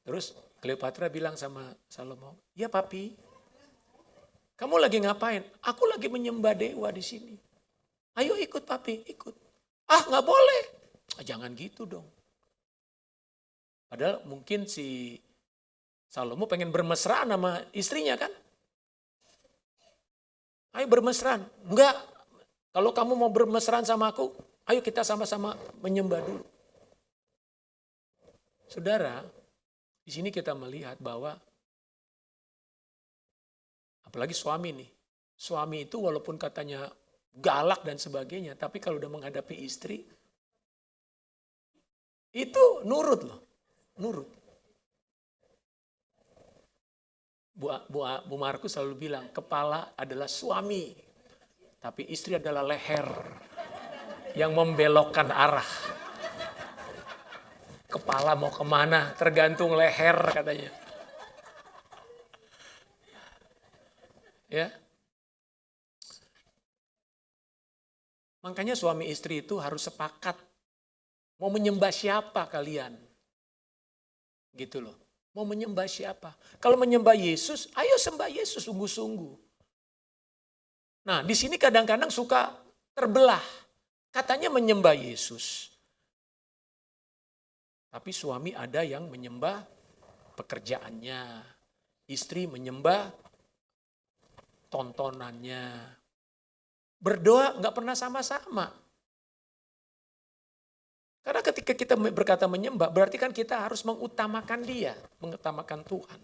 Terus Cleopatra bilang sama Salomo, ya papi, kamu lagi ngapain? Aku lagi menyembah dewa di sini. Ayo ikut papi, ikut. Ah nggak boleh. Jangan gitu dong. Padahal mungkin si Salomo pengen bermesraan sama istrinya kan? Ayo bermesraan. Enggak, kalau kamu mau bermesraan sama aku, ayo kita sama-sama menyembah dulu. Saudara, di sini kita melihat bahwa apalagi suami nih. Suami itu walaupun katanya galak dan sebagainya, tapi kalau udah menghadapi istri, itu nurut loh. Nurut. Bu Markus selalu bilang, kepala adalah suami, tapi istri adalah leher yang membelokkan arah. Kepala mau kemana, tergantung leher katanya. Ya. Makanya suami istri itu harus sepakat. Mau menyembah siapa kalian? Gitu loh. Mau menyembah siapa? Kalau menyembah Yesus, ayo sembah Yesus sungguh-sungguh. Nah, di sini kadang-kadang suka terbelah. Katanya menyembah Yesus. Tapi suami ada yang menyembah pekerjaannya. Istri menyembah tontonannya. Berdoa nggak pernah sama-sama. Karena ketika kita berkata menyembah, berarti kan kita harus mengutamakan dia, mengutamakan Tuhan.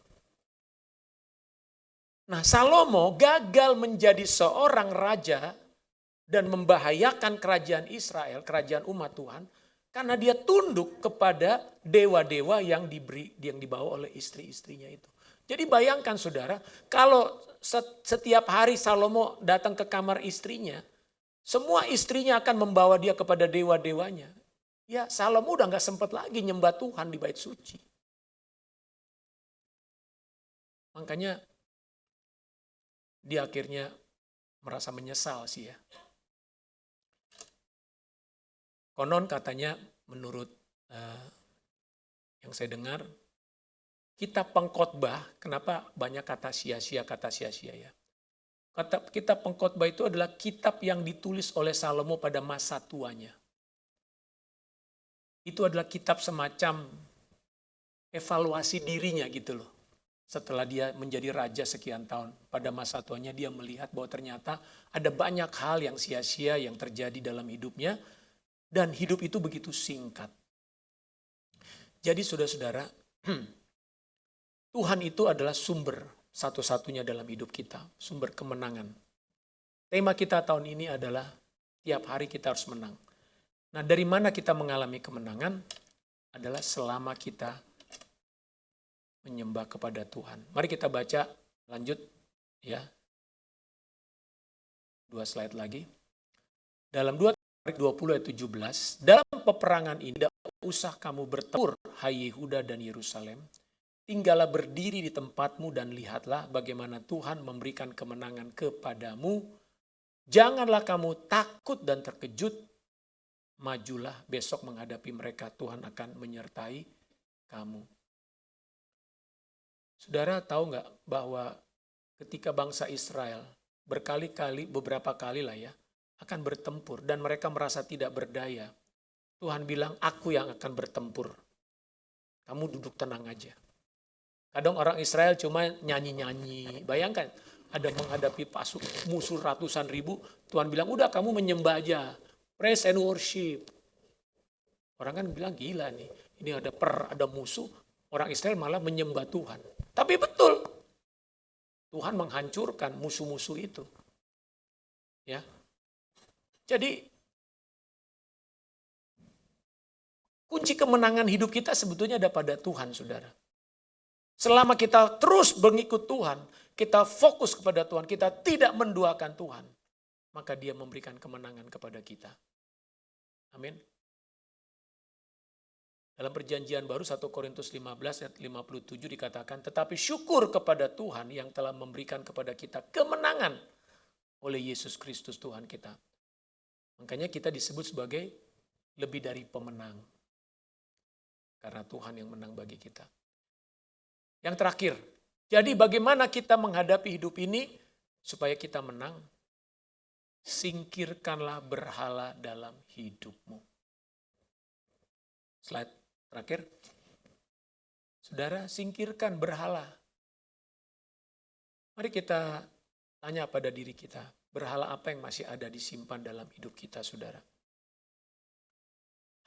Nah, Salomo gagal menjadi seorang raja dan membahayakan kerajaan Israel, kerajaan umat Tuhan, karena dia tunduk kepada dewa-dewa yang dibawa oleh istri-istrinya itu. Jadi bayangkan saudara, kalau setiap hari Salomo datang ke kamar istrinya, semua istrinya akan membawa dia kepada dewa-dewanya. Ya, Salomo udah gak sempat lagi nyembah Tuhan di bait suci. Makanya dia akhirnya merasa menyesal sih ya. Konon katanya menurut yang saya dengar, kitab Pengkhotbah, kenapa banyak kata sia-sia ya. Kitab Pengkhotbah itu adalah kitab yang ditulis oleh Salomo pada masa tuanya. Itu adalah kitab semacam evaluasi dirinya gitu loh. Setelah dia menjadi raja sekian tahun, pada masa tuanya dia melihat bahwa ternyata ada banyak hal yang sia-sia yang terjadi dalam hidupnya, dan hidup itu begitu singkat. Jadi saudara-saudara, Tuhan itu adalah sumber satu-satunya dalam hidup kita, sumber kemenangan. Tema kita tahun ini adalah tiap hari kita harus menang. Nah, dari mana kita mengalami kemenangan? Adalah selama kita menyembah kepada Tuhan. Mari kita baca, lanjut ya. 2 slide lagi. Dalam 2 Tarik 20 ayat 17, dalam peperangan ini tidak usah kamu bertempur, hai Yehuda dan Yerusalem. Tinggallah berdiri di tempatmu dan lihatlah bagaimana Tuhan memberikan kemenangan kepadamu. Janganlah kamu takut dan terkejut. Majulah besok menghadapi mereka, Tuhan akan menyertai kamu. Saudara tahu nggak bahwa ketika bangsa Israel berkali-kali, beberapa kali lah ya, akan bertempur dan mereka merasa tidak berdaya. Tuhan bilang, aku yang akan bertempur. Kamu duduk tenang aja. Kadang orang Israel cuma nyanyi-nyanyi. Bayangkan, ada menghadapi musuh ratusan ribu, Tuhan bilang, udah kamu menyembah aja. Praise and worship. Orang kan bilang gila nih, ini ada musuh, orang Israel malah menyembah Tuhan. Tapi betul, Tuhan menghancurkan musuh-musuh itu. Ya. Jadi, kunci kemenangan hidup kita sebetulnya ada pada Tuhan, saudara. Selama kita terus mengikut Tuhan, kita fokus kepada Tuhan, kita tidak menduakan Tuhan, maka Dia memberikan kemenangan kepada kita. Amin. Dalam perjanjian baru 1 Korintus 15 ayat 57 dikatakan, tetapi syukur kepada Tuhan yang telah memberikan kepada kita kemenangan oleh Yesus Kristus Tuhan kita. Makanya kita disebut sebagai lebih dari pemenang. Karena Tuhan yang menang bagi kita. Yang terakhir, jadi bagaimana kita menghadapi hidup ini supaya kita menang? Singkirkanlah berhala dalam hidupmu. Slide terakhir. Saudara, singkirkan berhala. Mari kita tanya pada diri kita, berhala apa yang masih ada disimpan dalam hidup kita, saudara?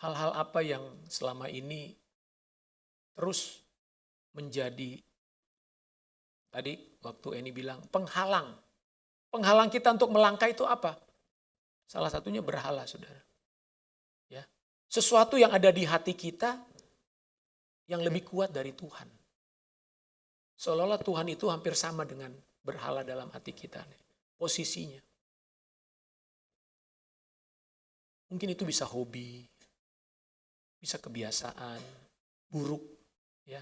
Hal-hal apa yang selama ini terus menjadi, tadi waktu Eni bilang, penghalang. Penghalang kita untuk melangkah itu apa? Salah satunya berhala, saudara. Ya, sesuatu yang ada di hati kita yang lebih kuat dari Tuhan. Seolah-olah Tuhan itu hampir sama dengan berhala dalam hati kita. Posisinya. Mungkin itu bisa hobi, bisa kebiasaan, buruk. Ya.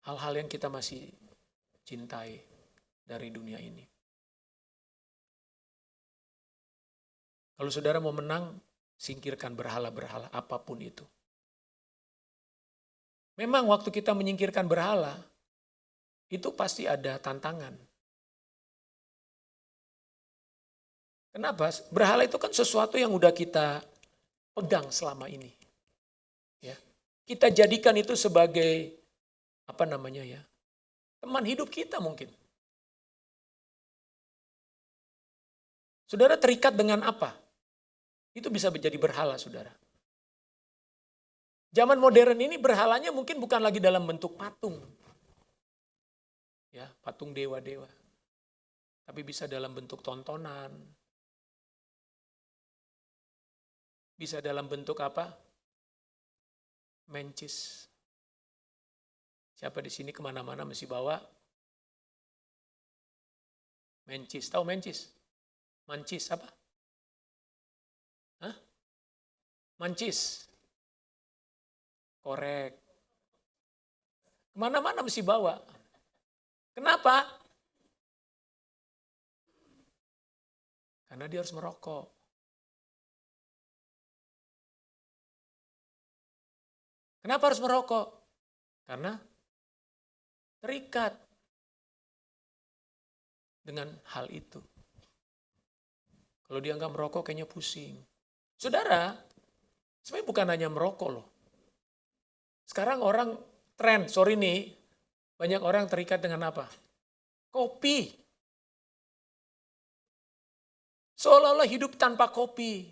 Hal-hal yang kita masih cintai dari dunia ini. Kalau saudara mau menang, singkirkan berhala-berhala apapun itu. Memang waktu kita menyingkirkan berhala, itu pasti ada tantangan. Kenapa? Berhala itu kan sesuatu yang udah kita pegang selama ini. Ya. Kita jadikan itu sebagai teman hidup kita mungkin. Saudara terikat dengan apa? Itu bisa menjadi berhala, saudara. Zaman modern ini berhalanya mungkin bukan lagi dalam bentuk patung. Ya, patung dewa-dewa. Tapi bisa dalam bentuk tontonan. Bisa dalam bentuk apa? Mencis. Siapa di sini kemana-mana mesti bawa mencis. Tahu mencis? Mancis apa? Hah? Mancis. Korek. Kemana-mana mesti bawa. Kenapa? Karena dia harus merokok. Kenapa harus merokok? Karena terikat dengan hal itu. Kalau dia nggak merokok kayaknya pusing. Saudara, sebenarnya bukan hanya merokok loh. Sekarang orang tren, banyak orang terikat dengan apa? Kopi. Seolah-olah hidup tanpa kopi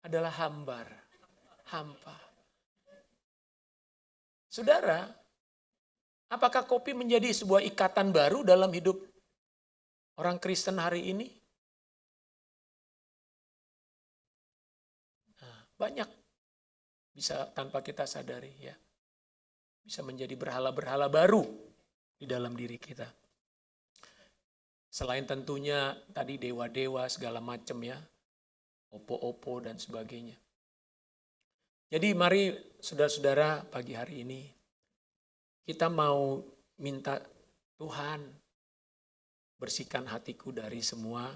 adalah hampa. Saudara, apakah kopi menjadi sebuah ikatan baru dalam hidup orang Kristen hari ini? Banyak bisa tanpa kita sadari ya. Bisa menjadi berhala-berhala baru di dalam diri kita. Selain tentunya tadi dewa-dewa segala macam ya. Opo-opo dan sebagainya. Jadi mari saudara-saudara pagi hari ini kita mau minta Tuhan bersihkan hatiku dari semua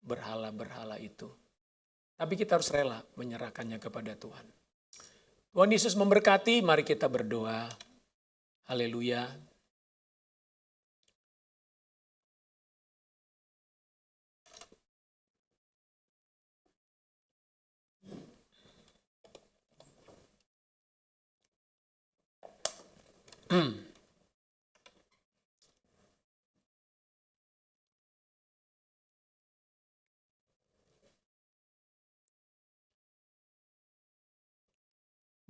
berhala-berhala itu. Tapi kita harus rela menyerahkannya kepada Tuhan. Tuhan Yesus memberkati, mari kita berdoa. Haleluya.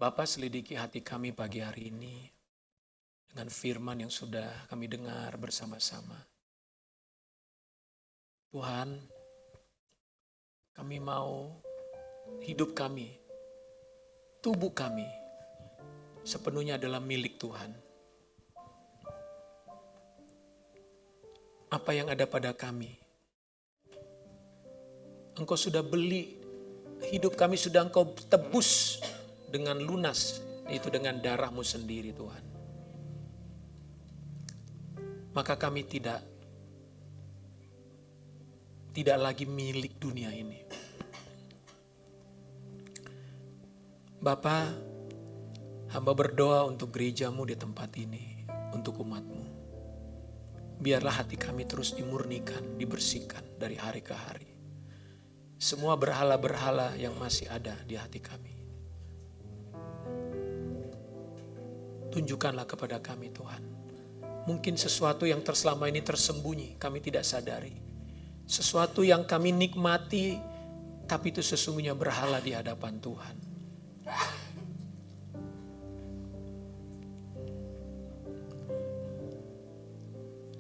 Bapa, selidiki hati kami pagi hari ini dengan firman yang sudah kami dengar bersama-sama. Tuhan, kami mau hidup kami, tubuh kami sepenuhnya adalah milik Tuhan. Apa yang ada pada kami, Engkau sudah beli, hidup kami sudah Engkau tebus dengan lunas, itu dengan darah-Mu sendiri Tuhan. Maka kami tidak lagi milik dunia ini. Bapa, hamba berdoa untuk gereja-Mu di tempat ini, untuk umat-Mu. Biarlah hati kami terus dimurnikan, dibersihkan dari hari ke hari. Semua berhala-berhala yang masih ada di hati kami. Tunjukkanlah kepada kami Tuhan. Mungkin sesuatu yang selama ini tersembunyi, kami tidak sadari. Sesuatu yang kami nikmati, tapi itu sesungguhnya berhala di hadapan Tuhan.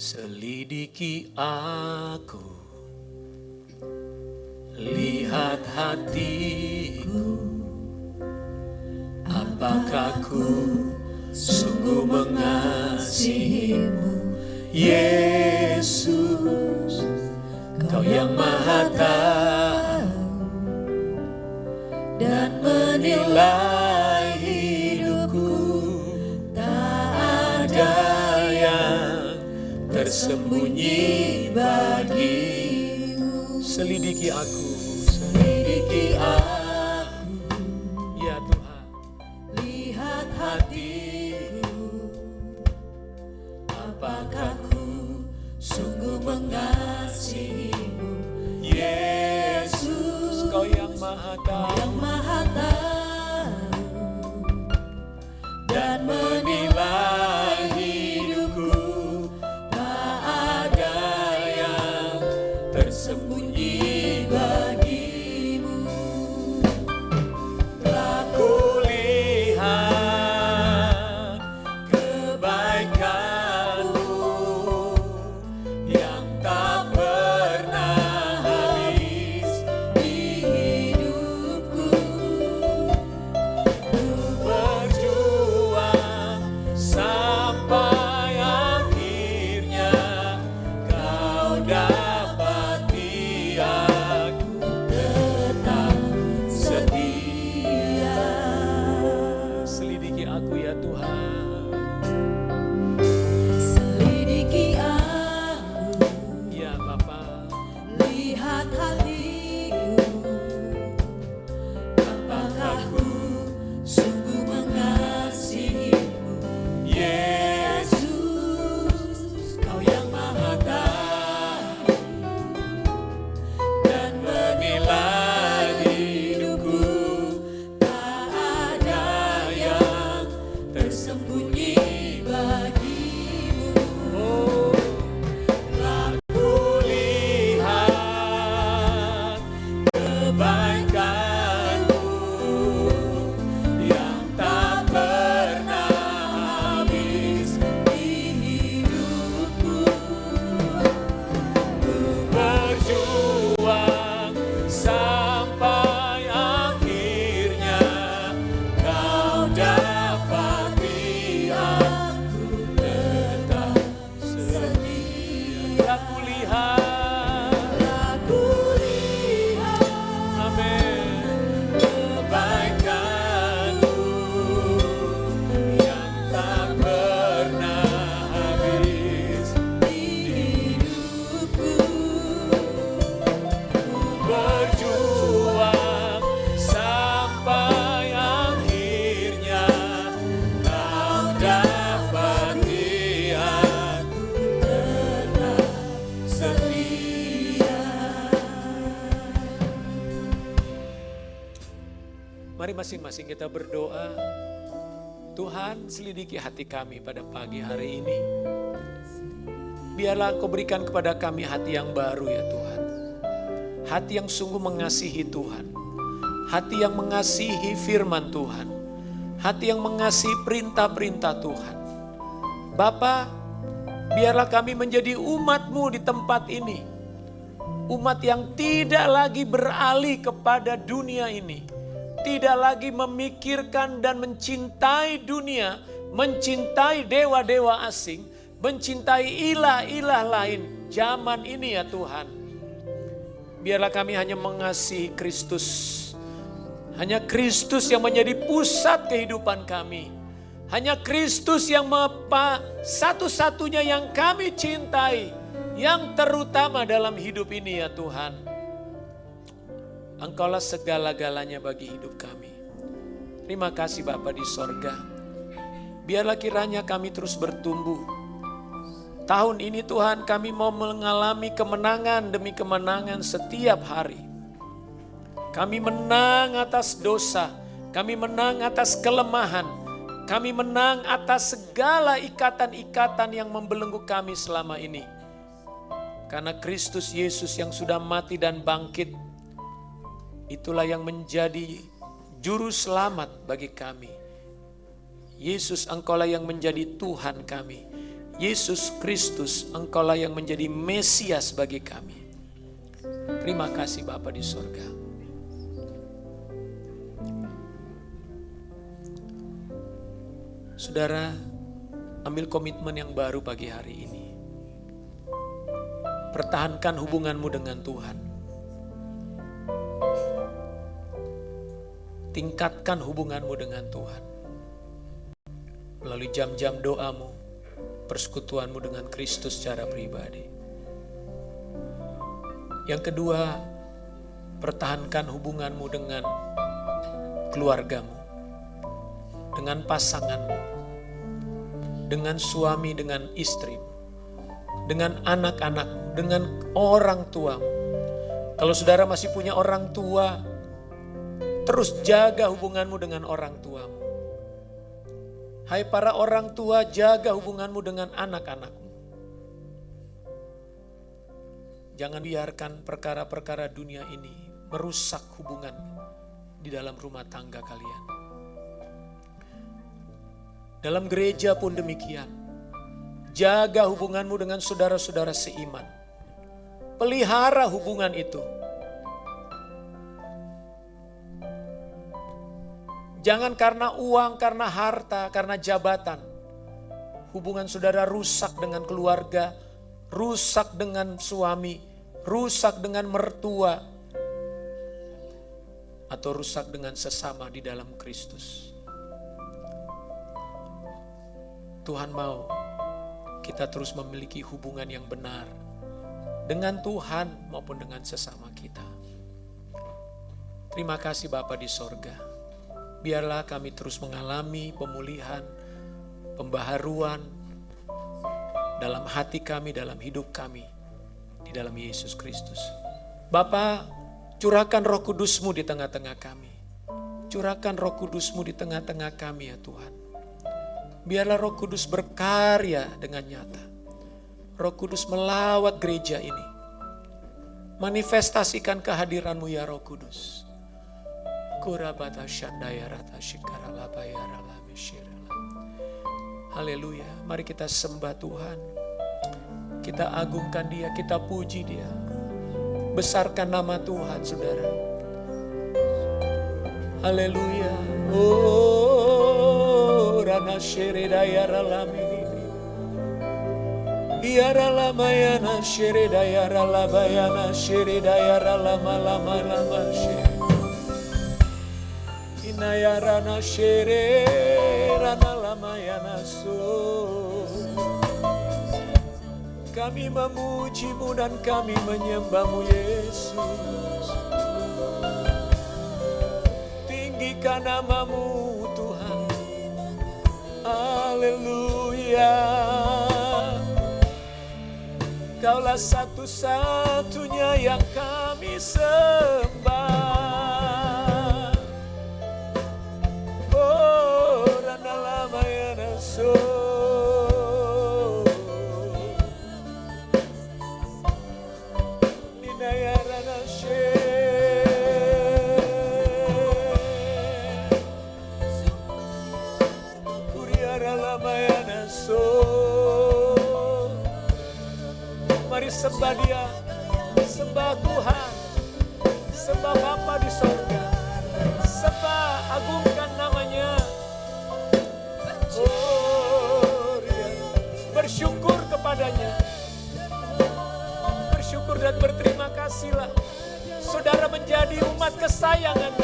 Selidiki aku, lihat hatiku, apakah ku sungguh mengasihimu, Yesus, Kau yang Maha Tahu dan menilai hidupku, tak ada yang tersembunyi bagimu. Selidiki aku, selidiki aku, ya Tuhan. Lihat hatiku, apakah ku sungguh mengasihimu, Yesus, Kau yang Maha Tahu, yang Maha Tahu dan menilai hidupku, tak ada yang tersembunyi bagimu. Telah kulihat kebaikan-Mu yang tak pernah habis di hidupku. Ku berjuang sampai akhirnya Kau dapati aku tetap setia. Selidiki aku ya Tuhan. Selidiki aku, Ya Bapa, lihat hatiku, apakah ku sungguh mengasihimu, Yesus, Kau yang Maha Tahu dan menilai hidupku, tak ada yang tersembunyi bagimu. Oh, telah kulihat kebaikan-Mu yang tak pernah habis di hidupku. Ku berjuang sampai akhirnya Kau dapati aku tetap setia. Aku lihat, amin, kebaikan-Mu yang tak pernah habis di hidupku. Ku berjuang sampai akhirnya Kau dapati aku tetap setia. Mari masing-masing kita berdoa. Tuhan, selidiki hati kami pada pagi hari ini. Biarlah Engkau berikan kepada kami hati yang baru ya Tuhan. Hati yang sungguh mengasihi Tuhan. Hati yang mengasihi firman Tuhan. Hati yang mengasihi perintah-perintah Tuhan. Bapa, biarlah kami menjadi umat-Mu di tempat ini. Umat yang tidak lagi beralih kepada dunia ini. Tidak lagi memikirkan dan mencintai dunia, mencintai dewa-dewa asing, mencintai ilah-ilah lain zaman ini ya Tuhan. Biarlah kami hanya mengasihi Kristus. Hanya Kristus yang menjadi pusat kehidupan kami. Hanya Kristus yang satu-satunya yang kami cintai. Yang terutama dalam hidup ini ya Tuhan. Engkaulah segala-galanya bagi hidup kami. Terima kasih Bapa di sorga. Biarlah kiranya kami terus bertumbuh. Tahun ini Tuhan kami mau mengalami kemenangan demi kemenangan setiap hari. Kami menang atas dosa. Kami menang atas kelemahan. Kami menang atas segala ikatan-ikatan yang membelenggu kami selama ini. Karena Kristus Yesus yang sudah mati dan bangkit, itulah yang menjadi juru selamat bagi kami. Yesus, Engkaulah yang menjadi Tuhan kami. Yesus Kristus, Engkaulah yang menjadi Mesias bagi kami. Terima kasih Bapa di surga. Saudara, ambil komitmen yang baru pagi hari ini. Pertahankan hubunganmu dengan Tuhan. Tingkatkan hubunganmu dengan Tuhan. Melalui jam-jam doamu, persekutuanmu dengan Kristus secara pribadi. Yang kedua, pertahankan hubunganmu dengan keluargamu, dengan pasanganmu, dengan suami, dengan istri, dengan anak-anakmu, dengan orang tuamu. Kalau saudara masih punya orang tua, terus jaga hubunganmu dengan orang tuamu. Hai para orang tua, jaga hubunganmu dengan anak-anakmu. Jangan biarkan perkara-perkara dunia ini merusak hubungan di dalam rumah tangga kalian. Dalam gereja pun demikian. Jaga hubunganmu dengan saudara-saudara seiman. Pelihara hubungan itu. Jangan karena uang, karena harta, karena jabatan. Hubungan saudara rusak dengan keluarga, rusak dengan suami, rusak dengan mertua, atau rusak dengan sesama di dalam Kristus. Tuhan mau kita terus memiliki hubungan yang benar dengan Tuhan maupun dengan sesama kita. Terima kasih Bapa di sorga. Biarlah kami terus mengalami pemulihan, pembaharuan dalam hati kami, dalam hidup kami, di dalam Yesus Kristus. Bapa, curahkan Roh Kudus-Mu di tengah-tengah kami. Curahkan Roh Kudus-Mu di tengah-tengah kami ya Tuhan. Biarlah Roh Kudus berkarya dengan nyata. Roh Kudus melawat gereja ini. Manifestasikan kehadiran-Mu ya Roh Kudus. Haleluya. Mari kita sembah Tuhan. Kita agungkan Dia, kita puji Dia. Besarkan nama Tuhan, saudara. Haleluya. Oh, rana syiridaya ralamini. Biara lamayana syiridaya ralabayana syiridaya ralama-lama-lama syiridaya. Inayarana shere rana lamayana so. Kami memuji-Mu dan kami menyembah-Mu Yesus. Tinggikan nama-Mu Tuhan. Haleluya. Kaulah satu-satunya yang kami sembah. Mari sembah Dia, sembah Tuhan, sembah Bapa di sorga, sembah agungkan namanya. Oh, bersyukur kepadanya, bersyukur dan berterima kasihlah. Saudara menjadi umat kesayangannya.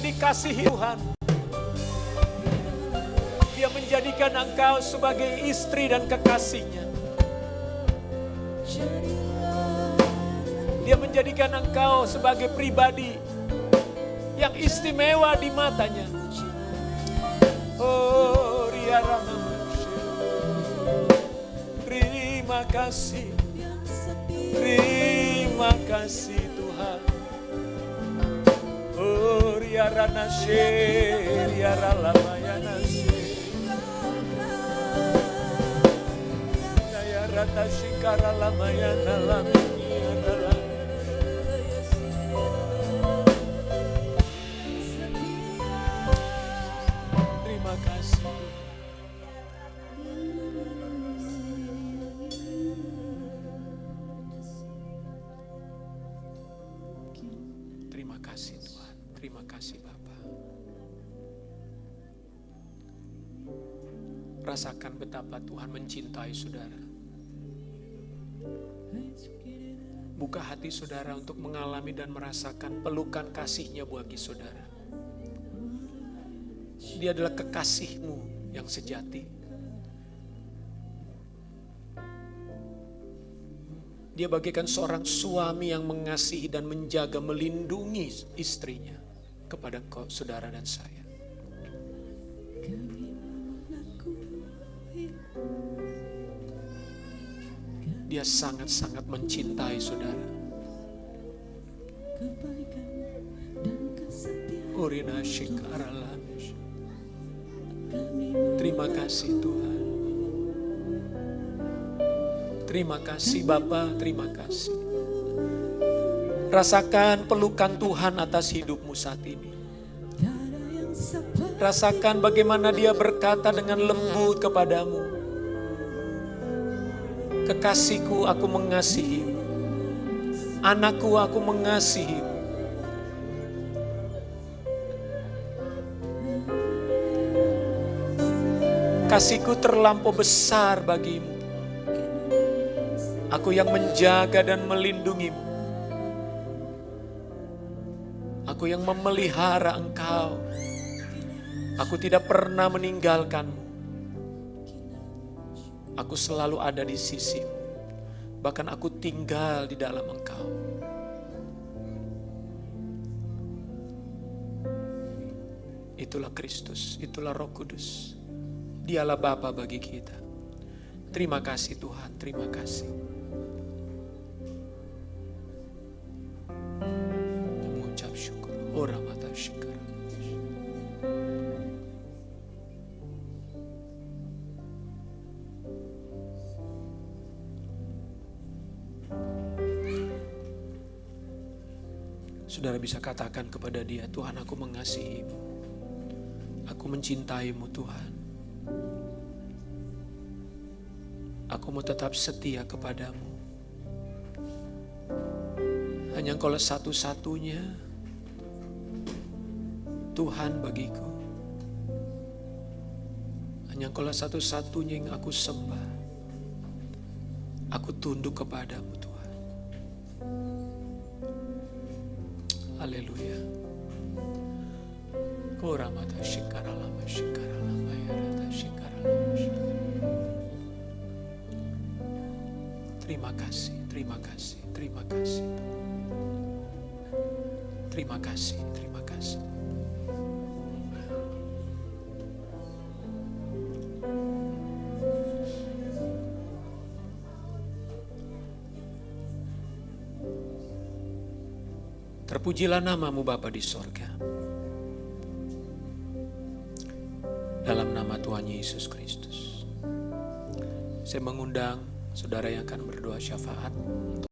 Dikasihi Tuhan. Dia menjadikan engkau sebagai istri dan kekasihnya. Dia menjadikan engkau sebagai pribadi yang istimewa di matanya. Oh, terima kasih. Terima kasih Tuhan. Oh, riarana she, riara lamayana she. Nayarata shikara lamayana lamiyana lam. kasih Tuhan. Terima kasih Bapa. Rasakan betapa Tuhan mencintai saudara. Buka hati saudara untuk mengalami dan merasakan pelukan kasih-Nya bagi saudara. Dia adalah kekasih-Mu yang sejati. Dia bagaikan seorang suami yang mengasihi dan menjaga, melindungi istrinya kepada saudara dan saya. Dia sangat-sangat mencintai saudara. Urina shikarala. Terima kasih Tuhan. Terima kasih Bapa, terima kasih. Rasakan pelukan Tuhan atas hidupmu saat ini. Rasakan bagaimana Dia berkata dengan lembut kepadamu. Kekasihku, aku mengasihimu. Anakku, aku mengasihimu. Kasihku terlampau besar bagimu. Aku yang menjaga dan melindungimu. Aku yang memelihara engkau. Aku tidak pernah meninggalkanmu. Aku selalu ada di sisimu. Bahkan aku tinggal di dalam engkau. Itulah Kristus, itulah Roh Kudus. Dialah Bapa bagi kita. Terima kasih Tuhan, terima kasih. Mengucap syukur. Ora mata syukur. Saudara bisa katakan kepada Dia, Tuhan, aku mengasihimu. Aku mencintaimu Tuhan. Aku mau tetap setia kepadamu. Hanya Engkau satu-satunya Tuhan bagiku. Hanya Engkau satu-satunya yang aku sembah. Aku tunduk kepadamu Tuhan. Haleluya. Koramata shikaralama shikaralama yarata shikaralama. Terima kasih, terima kasih, terima kasih. Terima kasih, terima kasih. Terpujilah namamu Bapa di sorga. Dalam nama Tuhan Yesus Kristus. Saya mengundang saudara yang akan berdoa syafaat.